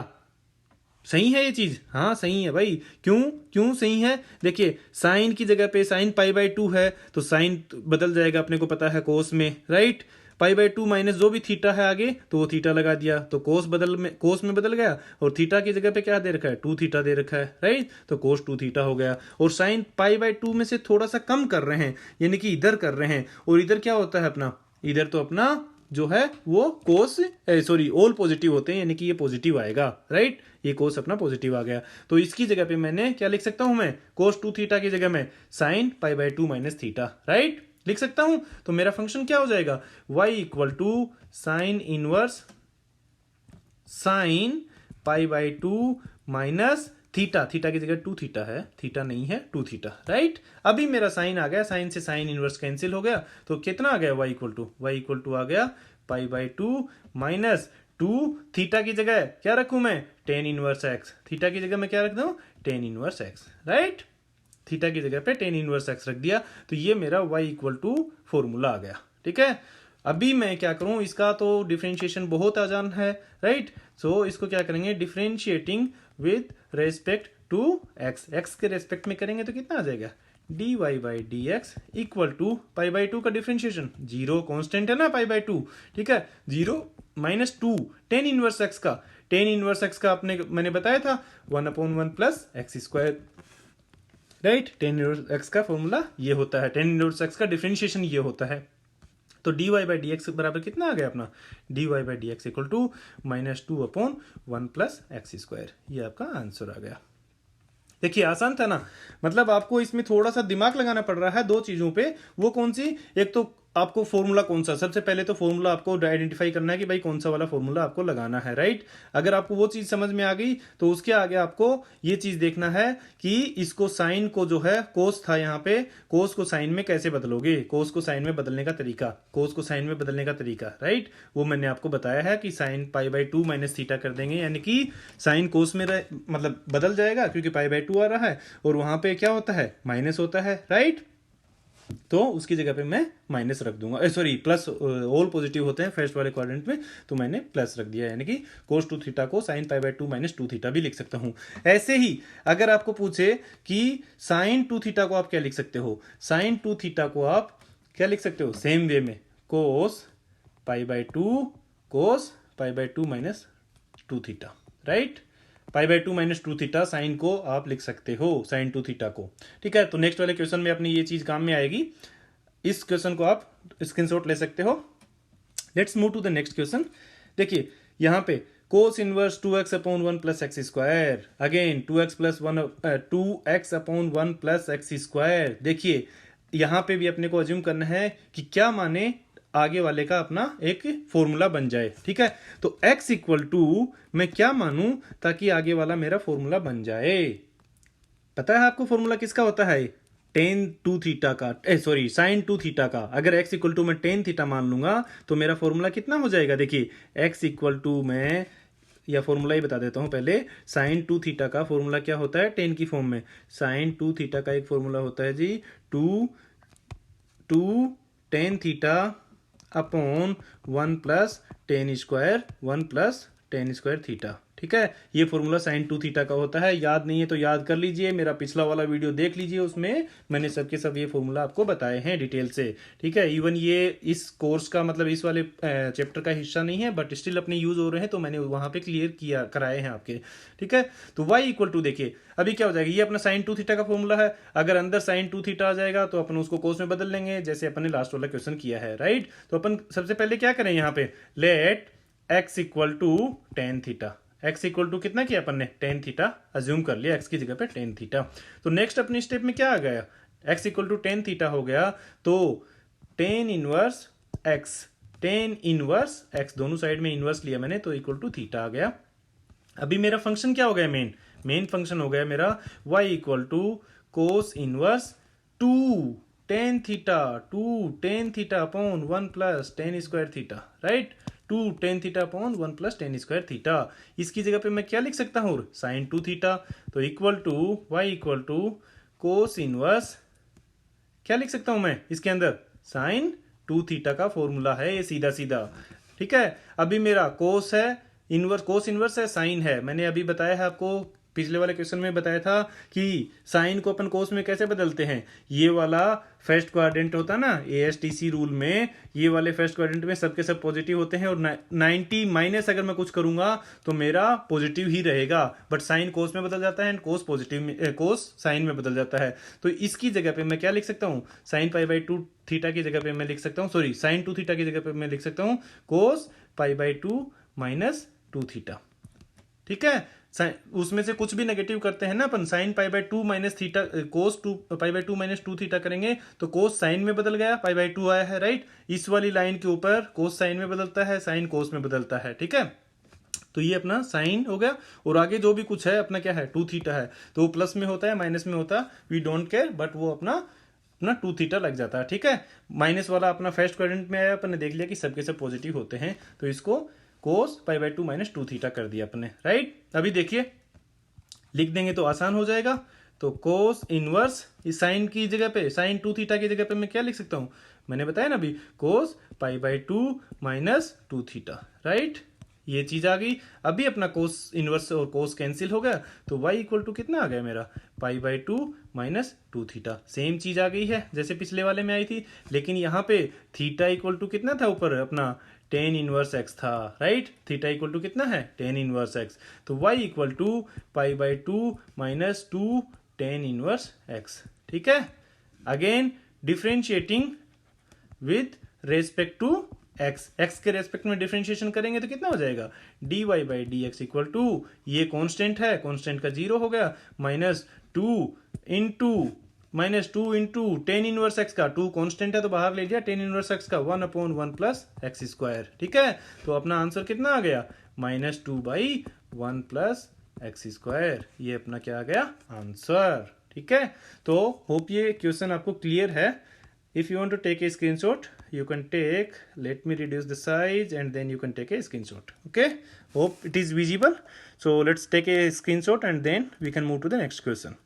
सही है ये चीज, हाँ सही है भाई। क्यों क्यों सही है, देखिए साइन की जगह पे साइन पाई बाई 2 है तो साइन बदल जाएगा, अपने को पता है कोस में, राइट। पाई बाई 2 माइनस जो भी थीटा है आगे तो वो थीटा लगा दिया, तो कोस में बदल गया, और थीटा की जगह पे क्या दे रखा है, 2 थीटा दे रखा है, राइट। तो कोस 2 थीटा हो गया। और साइन पाई बाई 2 में से थोड़ा सा कम कर रहे हैं, यानी कि इधर कर रहे हैं, और इधर क्या होता है अपना, इधर तो अपना जो है वो कोस, सॉरी ऑल पॉजिटिव होते हैं, यानी कि ये पॉजिटिव आएगा, राइट। ये कोस अपना पॉजिटिव आ गया, तो इसकी जगह पे मैंने क्या लिख सकता हूं, मैं कोस 2 थीटा की जगह में sign pi by 2 minus theta, right, लिख सकता हूं। तो मेरा फंक्शन क्या हो जाएगा, y equal to sine inverse sine pi by 2 minus theta, theta की जगह 2 थीटा है, थीटा नहीं है 2 थीटा, राइट। अभी मेरा साइन आ गया, साइन से साइन इनवर्स कैंसिल हो गया, तो कितना आ गया, y इक्वल टू आ गया पाई बाई 2 माइनस 2, थीटा की जगह क्या रखूं मैं, टेन इनवर्स एक्स, थीटा की जगह मैं क्या रख दूं, ten inverse x, right. Theta की जगह पे टेन इनवर्स एक्स रख दिया, तो ये मेरा y इक्वल टू फॉर्मूला आ गया। ठीक है, अभी मैं क्या करूं, इसका तो डिफरेंशिएशन बहुत आसान है, राइट। सो इसको क्या करेंगे, differentiating with respect to x, x के रेस्पेक्ट में करेंगे तो कितना आ जाएगा, dy by d x equal to pi by 2 का डिफरेंशिएशन, जीरो कॉन्स्टेंट है ना पाई बाई 2, ठीक है, zero minus 2 tan inverse x का, टेन इनवर्स एक्स का मैंने बताया था 1/1 plus x square, right. Ten inverse x का फॉर्मूला ये होता है, टेन इनवर्स एक्स का डिफरेंशिएशन ये होता है। तो dy बाई डी एक्स बराबर कितना आ गया अपना, dy by d x equal to minus 2/1 plus x square, ये आपका आंसर आ गया। देखिए आसान था ना, मतलब आपको इसमें थोड़ा सा दिमाग लगाना पड़ रहा है दो चीजों पे। वो कौन सी, एक तो आपको फॉर्मूला कौन सा, सबसे पहले तो फॉर्मूला आपको आइडेंटिफाई करना है कि भाई कौन सा वाला फॉर्मूला आपको लगाना है, राइट। अगर आपको वो चीज समझ में आ गई तो उसके आगे आपको ये चीज देखना है कि इसको साइन को जो है कोस था यहाँ पे, कोस को साइन में कैसे बदलोगे, कोस को साइन में बदलने का तरीका, कोस को साइन में बदलने का तरीका, राइट। वो मैंने आपको बताया है कि sign pi by 2 minus theta कर देंगे, यानी कि साइन कोस में मतलब बदल जाएगा क्योंकि पाई बाई 2 आ रहा है और वहां पे क्या होता है, माइनस होता है, राइट। तो उसकी जगह पे मैं माइनस रख दूंगा, सॉरी प्लस, ऑल पॉजिटिव होते हैं फर्स्ट वाले क्वाड्रेंट में, तो मैंने प्लस रख दिया, यानी कि कोस 2 थीटा को sign pi by 2 minus 2 theta भी लिख सकता हूं। ऐसे ही अगर आपको पूछे कि साइन 2 थीटा को आप क्या लिख सकते हो, साइन 2 थीटा को आप क्या लिख सकते हो, सेम वे में cos pi by 2 minus 2 theta, right. Pi by two minus two theta sine को आप लिख सकते हो, साइन टू थीटा को। ठीक है, तो नेक्स्ट वाले क्वेश्चन में अपनी ये चीज काम में आएगी। इस क्वेश्चन को आप स्क्रीनशॉट ले सकते हो। Let's move to the next question. देखिए यहाँ पे cos inverse 2x upon 1 plus x square, again 2x plus 1 2x upon 1 plus x square. देखिए यहाँ पे भी अपने को अज्यूम करना है कि क्या माने आगे वाले का अपना एक फॉर्मूला बन जाए। ठीक है, तो x इक्वल टू मैं क्या मानूं ताकि आगे वाला मेरा फॉर्मूला बन जाए। पता है आपको फॉर्मूला किसका होता है? टेन टू थीटा का, सॉरी साइन टू थीटा का। अगर x इक्वल टू मैं टेन थीटा मान लूंगा तो मेरा फॉर्मूला कितना हो जाएगा? देखिए x इक्वल टू मैं या फॉर्मूला ही बता देता हूं पहले। साइन टू थीटा का फॉर्मूला क्या होता है टेन की फॉर्म में? साइन टू थीटा का एक फॉर्मूला होता है जी two tan theta upon 1 plus tan square 1 plus tan square theta. ठीक है, ये फॉर्मूला साइन टू थीटा का होता है। याद नहीं है तो याद कर लीजिए, मेरा पिछला वाला वीडियो देख लीजिए, उसमें मैंने सबके सब ये फॉर्मूला आपको बताए हैं डिटेल से। ठीक है, इवन ये इस कोर्स का मतलब इस वाले चैप्टर का हिस्सा नहीं है, बट स्टिल अपने यूज हो रहे हैं तो मैंने वहां पे क्लियर किया कराए हैं आपके। ठीक है, तो y इक्वल टू देखिए अभी क्या हो जाएगा, ये अपना साइन टू थीटा का फॉर्मूला है। अगर अंदर साइन टू थीटा आ जाएगा तो अपन उसको कोस में बदल लेंगे, जैसे अपन ने लास्ट वाला क्वेश्चन किया है, राइट। तो अपन सबसे पहले क्या करें, यहाँ पे let x equal to tan theta. x equal to कितना किया अपन ने? टेन थीटा अज्यूम कर लिया, x की जगह पे टेन थीटा। तो नेक्स्ट अपनी स्टेप में क्या आ गया? x equal to tan theta हो गया, तो टेन इनवर्स x दोनों साइड में इनवर्स लिया मैंने, तो इक्वल टू थीटा आ गया। अभी मेरा फंक्शन क्या हो गया? मेन फंक्शन हो गया मेरा y equal to cos inverse two tan theta upon 1 plus tan square theta, right. Two tan theta upon 1 plus tan square theta. इसकी जगह पे मैं क्या लिख सकता हूँ? Sine two theta. तो equal to y equal to cos inverse, क्या लिख सकता हूं मैं इसके अंदर? साइन टू थीटा का फॉर्मूला है ये, सीधा सीधा। ठीक है, अभी मेरा कोस है, कोस इनवर्स है, साइन है। मैंने अभी बताया है आपको, पिछले वाले क्वेश्चन में बताया था कि साइन को अपन कोस में कैसे बदलते हैं। ये वाला फर्स्ट क्वाड्रेंट होता है ना, ASTC रूल में, ये वाले फर्स्ट क्वाड्रेंट में सबके सब पॉजिटिव होते हैं, और 90 माइनस अगर मैं कुछ करूंगा तो मेरा पॉजिटिव ही रहेगा। बट साइन कोस में बदल जाता है and cos positive cos sign में बदल जाता है। तो इसकी जगह पे मैं क्या लिख सकता हूँ? Sign pi by to theta की जगह पे मैं लिख सकता हूँ, सॉरी साइन टू थीटा की जगह पे मैं लिख सकता हूँ cos pi by two minus two theta. ठीक है, उसमें से कुछ भी नेगेटिव करते हैं ना अपन, sine pi by two minus theta, cos two pi by two minus two theta करेंगे तो कोस साइन में बदल गया, पाई बाई टू आया है, राइट। इस वाली लाइन के ऊपर कोस साइन में बदलता है, साइन कोस में बदलता है। ठीक है, तो ये अपना साइन हो गया, और आगे जो भी कुछ है अपना क्या है? टू थीटा है, तो वो प्लस में होता है माइनस में होता है, वी डोंट केयर, बट वो अपना टू थीटा लग जाता है। ठीक है, माइनस वाला अपना फर्स्ट क्वाड्रेंट में आया, अपन ने देख लिया कि सबके सब पॉजिटिव होते हैं, तो इसको cos pi by two minus two theta कर दिया अपने, राइट। अभी देखिए लिख देंगे तो आसान हो जाएगा। तो कोस इनवर्स इस साइन की जगह पे, साइन टू थीटा की जगह पे मैं क्या लिख सकता हूं? मैंने बताया ना अभी, cos pi by two minus two theta, right. ये चीज आ गई। अभी अपना कोस इनवर्स और कोस कैंसिल हो गया, तो y इक्वल टू कितना आ गया मेरा? पाई by two minus two theta. Same चीज आ गई है जैसे पिछले वाले में आई थी, लेकिन यहाँ पे थीटा इक्वल टू कितना था ऊपर अपना? टेन इनवर्स एक्स था, राइट। थीटा इक्वल टू कितना है? Tan inverse x. तो y equal to pi by two minus two tan inverse x. ठीक है, again differentiating with respect to x के रेस्पेक्ट में डिफरेंशिएशन करेंगे तो कितना हो जाएगा? D y by d x equal to, ये कांस्टेंट है, कांस्टेंट का जीरो हो गया, minus two into tan inverse x का, टू कांस्टेंट है तो बाहर ले लिया, टेन इनवर्स एक्स का 1 अपॉन 1 प्लस एक्स स्क्वायर। ठीक है, तो अपना आंसर कितना आ गया? Minus two by 1 plus x square. ये अपना क्या आ गया? आंसर। ठीक है, तो होप ये क्वेश्चन आपको क्लियर है। If you want to take a screenshot, you can take, let me reduce the size and then you can take a screenshot. Okay, hope it is visible. So let's take a screenshot and then we can move to the next question.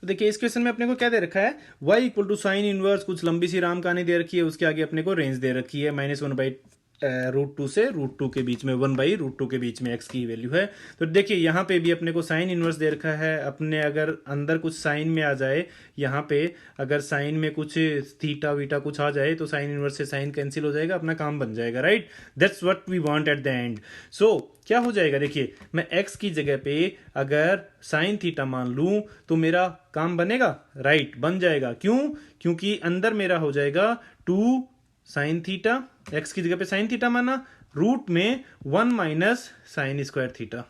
तो देखिए इस question में अपने को क्या दे रखा है? y equal to sine inverse, कुछ लंबी सी राम कहानी दे रखी है, उसके आगे अपने को रेंज दे रखी है -1/2 √2 से √2 के बीच में 1/√2 के बीच में x की वैल्यू है। तो देखिए यहाँ पे भी अपने को साइन इनवर्स दे रखा है। अपने अगर अंदर कुछ साइन में आ जाए, यहाँ पे अगर साइन में कुछ थीटा वीटा कुछ आ जाए तो साइन इनवर्स से साइन कैंसिल हो जाएगा, अपना काम बन जाएगा, right. That's what we want at the end. So क्या हो जाएगा, देखिए मैं x की जगह पे अगर साइन थीटा मान लूं तो मेरा काम बनेगा, राइट, बन जाएगा। क्यों? क्योंकि अंदर मेरा हो जाएगा 2 साइन थीटा, x की जगह पे साइन थीटा माना, रूट में 1 minus sign square theta,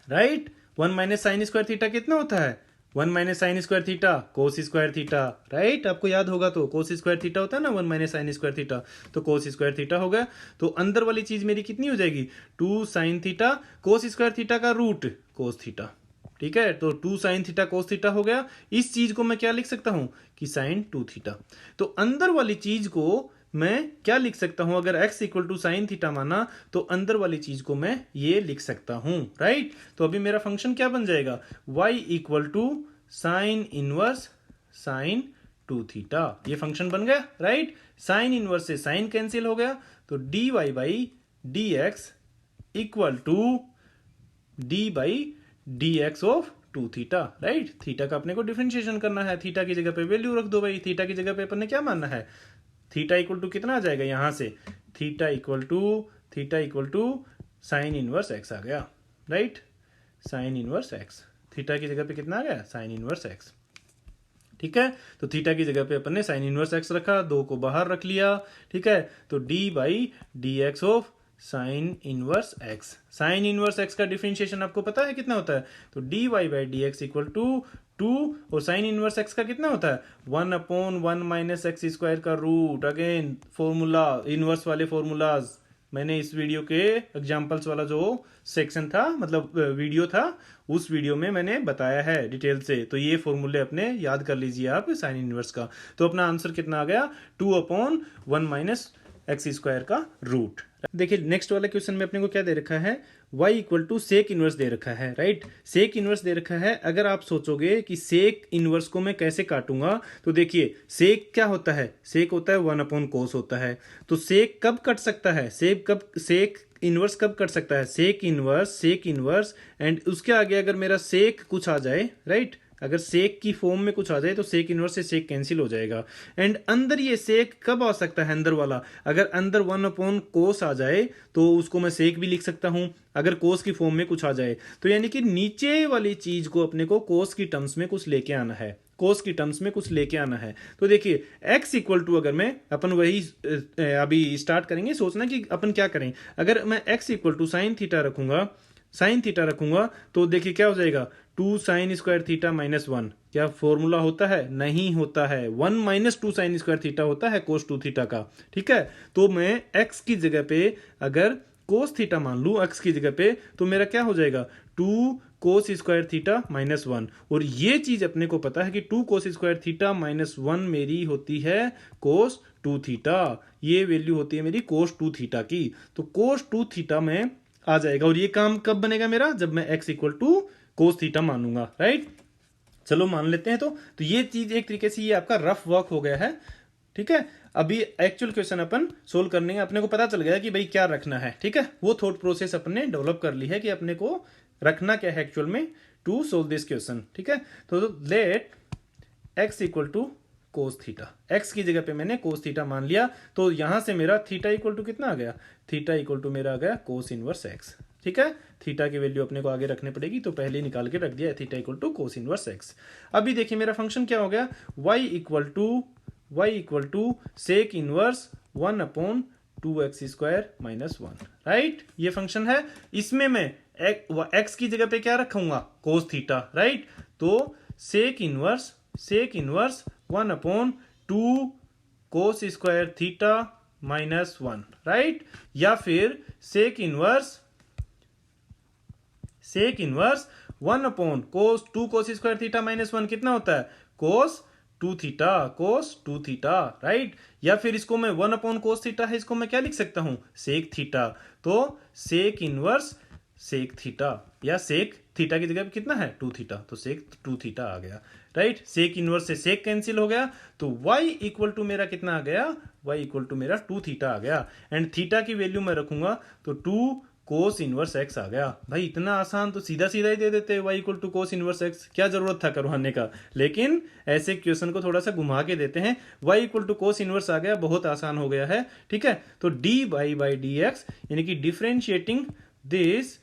right. 1 minus sign square theta कितना होता है? 1 minus sign square theta cos square theta, right. आपको याद होगा तो कोस स्क्वायर थीटा होता है ना 1 माइनस साइन स्क्वायर थीटा, तो कोस स्क्वायर थीटा होगा। तो अंदर वाली चीज मेरी कितनी हो जाएगी? 2 साइन थीटा कोस स्क्वायर थीटा का रूट कोस थीटा, ठीक है। तो 2 साइन थीटा कोस थीटा हो गया। इस चीज को मैं क्या लिख सकता हूं कि साइन 2 थीटा। तो अंदर वाली चीज को मैं क्या लिख सकता हूं? अगर x equal to sine theta माना तो अंदर वाली चीज को मैं ये लिख सकता हूं, राइट। तो अभी मेरा फंक्शन क्या बन जाएगा? y equal to sine inverse sine 2 theta, ये फंक्शन बन गया, राइट। साइन इनवर्स से साइन कैंसिल हो गया, तो dy by d x equal to d by d x of 2 theta, right. Theta का अपने को डिफरेंशिएशन करना है, थीटा की जगह पे वैल्यू रख दो भाई। थीटा की जगह पे अपन ने क्या मानना है? थीटा इक्वल टू कितना आ जाएगा यहां से? Theta equal to sine inverse x आ गया, right. Sine inverse x, theta की जगह पे कितना आ गया? साइन इनवर्स एक्स, ठीक है। तो थीटा की जगह पे अपन ने साइन इनवर्स एक्स रखा, 2 को बाहर रख लिया, ठीक है। तो d by d x of sine inverse x. Sine inverse x का डिफरेंशिएशन आपको पता है कितना होता है? तो d y by d x equal to 2, और साइन इनवर्स एक्स का कितना होता है? 1/1 माइनस एक्स स्क्वायर का रूट। अगेन फॉर्मूला, इनवर्स वाले फॉर्मूलाज मैंने इस वीडियो के एग्जांपल्स वाला जो सेक्शन था, मतलब वीडियो था, उस वीडियो में मैंने बताया है डिटेल से। तो ये फॉर्मूले अपने याद कर लीजिए आप साइन इनवर्स का। तो अपना आंसर कितना आ गया? 2/1 माइनस एक्स स्क्वायर का रूट। देखिए नेक्स्ट वाले क्वेश्चन में अपने को क्या दे रखा है? y equal to sec inverse दे रखा है, राइट। सेक इनवर्स दे रखा है। अगर आप सोचोगे कि सेक इनवर्स को मैं कैसे काटूंगा, तो देखिए सेक क्या होता है? सेक होता है 1/cos होता है। तो सेक कब कट सकता है? सेक इनवर्स कब कट सकता है? सेक इनवर्स एंड उसके आगे अगर मेरा सेक कुछ आ जाए, राइट, अगर सेक की फॉर्म में कुछ आ जाए तो सेक इनवर्स से सेक कैंसिल हो जाएगा। एंड अंदर ये सेक कब आ सकता है? अंदर वाला, अगर अंदर 1/cos आ जाए तो उसको मैं सेक भी लिख सकता हूं, अगर कोस की फॉर्म में कुछ आ जाए तो। यानी कि नीचे वाली चीज को अपने को कोस की टर्म्स में कुछ लेके आना है, कोस की टर्म्स में कुछ लेके आना है। तो देखिए x इक्वल टू, अगर मैं अपन वही अभी स्टार्ट करेंगे सोचना कि अपन क्या करें। अगर मैं x equal to sine theta रखूंगा तो देखिए क्या हो जाएगा? 2 साइन स्क्वायर थीटा माइनस 1। क्या फॉर्मूला होता है? नहीं होता है। 1 माइनस 2 साइन स्क्वायर थीटा होता है कोस 2 थीटा का, ठीक है। तो मैं x की जगह पे अगर कोस थीटा मान लू x की जगह पे, तो मेरा क्या हो जाएगा? 2 कोस स्क्वायर थीटा माइनस 1। और ये चीज अपने को पता है कि 2 कोस स्क्वायर थीटा माइनस 1 मेरी होती है कोस 2 थीटा। ये वैल्यू होती है मेरी कोस 2 थीटा की। तो कोस 2 थीटा में आ जाएगा। और ये काम कब बनेगा मेरा? जब मैं x equal to cos theta मानूंगा, राइट। चलो मान लेते हैं। तो ये चीज एक तरीके से ये आपका रफ वर्क हो गया है, ठीक है। अभी एक्चुअल क्वेश्चन अपन सोल्व करने का अपने को पता चल गया कि भाई क्या रखना है, ठीक है। वो थॉट प्रोसेस अपन ने डेवलप कर ली है कि अपने को रखना क्या है एक्चुअल में टू सोल्व दिस क्वेश्चन, ठीक है। तो let x equal to cos theta, x की जगह पे मैंने कोस थीटा मान लिया। तो यहां से मेरा थीटा इक्वल टू कितना आ गया? थीटा इक्वल टू मेरा आ गया कोस इनवर्स x, ठीक है। थीटा की वैल्यू अपने को आगे रखनी पड़ेगी, तो पहले निकाल के रख दिया theta equal to cos inverse x। अभी देखिए मेरा फंक्शन क्या हो गया? y equal to sec inverse 1/2x square minus 1, right. ये फंक्शन है। इसमें मैं x की जगह पे क्या रखूंगा? Cos theta, right. तो sec inverse 1/2 cos square theta minus 1, right. या फिर sec inverse 1/2 cos square theta minus 1 कितना होता है? Cos 2 theta, right. या फिर इसको मैं 1/cos थीटा है, इसको मैं क्या लिख सकता हूं? Sec theta. तो सेक इनवर्स सेक थीटा, या सेक थीटा की जगह पे कितना है 2 थीटा, तो सेक 2 थीटा आ गया, राइट। सेक इनवर्स से सेक कैंसिल हो गया, तो y इक्वल टू मेरा कितना आ गया, y इक्वल टू मेरा 2 थीटा आ गया। एंड थीटा की वैल्यू मैं रखूंगा तो 2 कोस इनवर्स x आ गया। भाई इतना आसान तो सीधा सीधा ही दे देते हैं, y equal to cos inverse x, क्या जरूरत था करवाने का। लेकिन ऐसे क्वेश्चन को थोड़ा सा घुमा के देते हैं। y equal to cos inverse आ गया, बहुत आसान हो गया है, ठीक है। तो dy बाई डी एक्स यानी कि differentiating this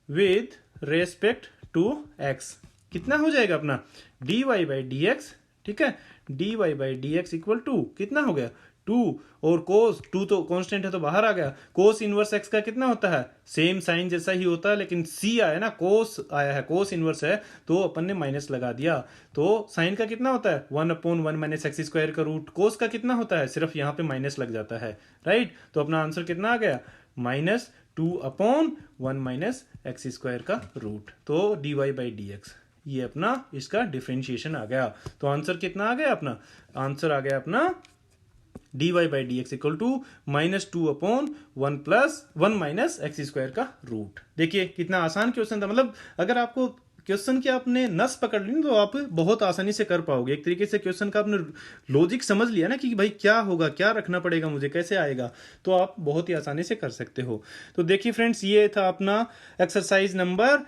with respect to x कितना हो जाएगा अपना dy बाई डी एक्स, ठीक है। dy by d x equal to कितना हो गया 2, और कोस 2 तो कांस्टेंट है तो बाहर आ गया। कोस इनवर्स x का कितना होता है, सेम साइन जैसा ही होता है, लेकिन c आया ना, कोस आया है, कोस इनवर्स है तो अपन ने माइनस लगा दिया। तो साइन का कितना होता है 1/1 माइनस एक्स स्क्वायर का रूट। कोस का कितना होता है, सिर्फ यहाँ पे माइनस लग जाता है, राइट। तो अपना आंसर कितना आ गया -2/1 माइनस एक्स स्क्वायर का रूट। तो dy बाई डी एक्स ये अपना इसका डिफरेंशिएशन आ गया। तो आंसर कितना आ गया अपना, आंसर आ गया अपना dy by d x equal to -2/1 minus x square का रूट। देखिए कितना आसान क्वेश्चन था। मतलब अगर आपको क्वेश्चन की आपने नस पकड़ ली तो आप बहुत आसानी से कर पाओगे। एक तरीके से क्वेश्चन का आपने लॉजिक समझ लिया ना कि भाई क्या होगा, क्या रखना पड़ेगा मुझे, कैसे आएगा, तो आप बहुत ही आसानी से कर सकते हो। तो देखिए फ्रेंड्स, ये था अपना एक्सरसाइज नंबर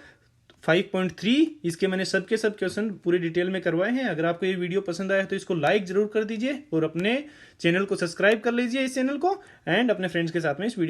5.3। इसके मैंने सब क्वेश्चन पूरे डिटेल में करवाए हैं। अगर आपको ये वीडियो पसंद आया तो इसको लाइक जरूर कर दीजिए और अपने चैनल को सब्सक्राइब कर लीजिए, इस चैनल को, एंड अपने फ्रेंड्स के साथ में इस वीडियो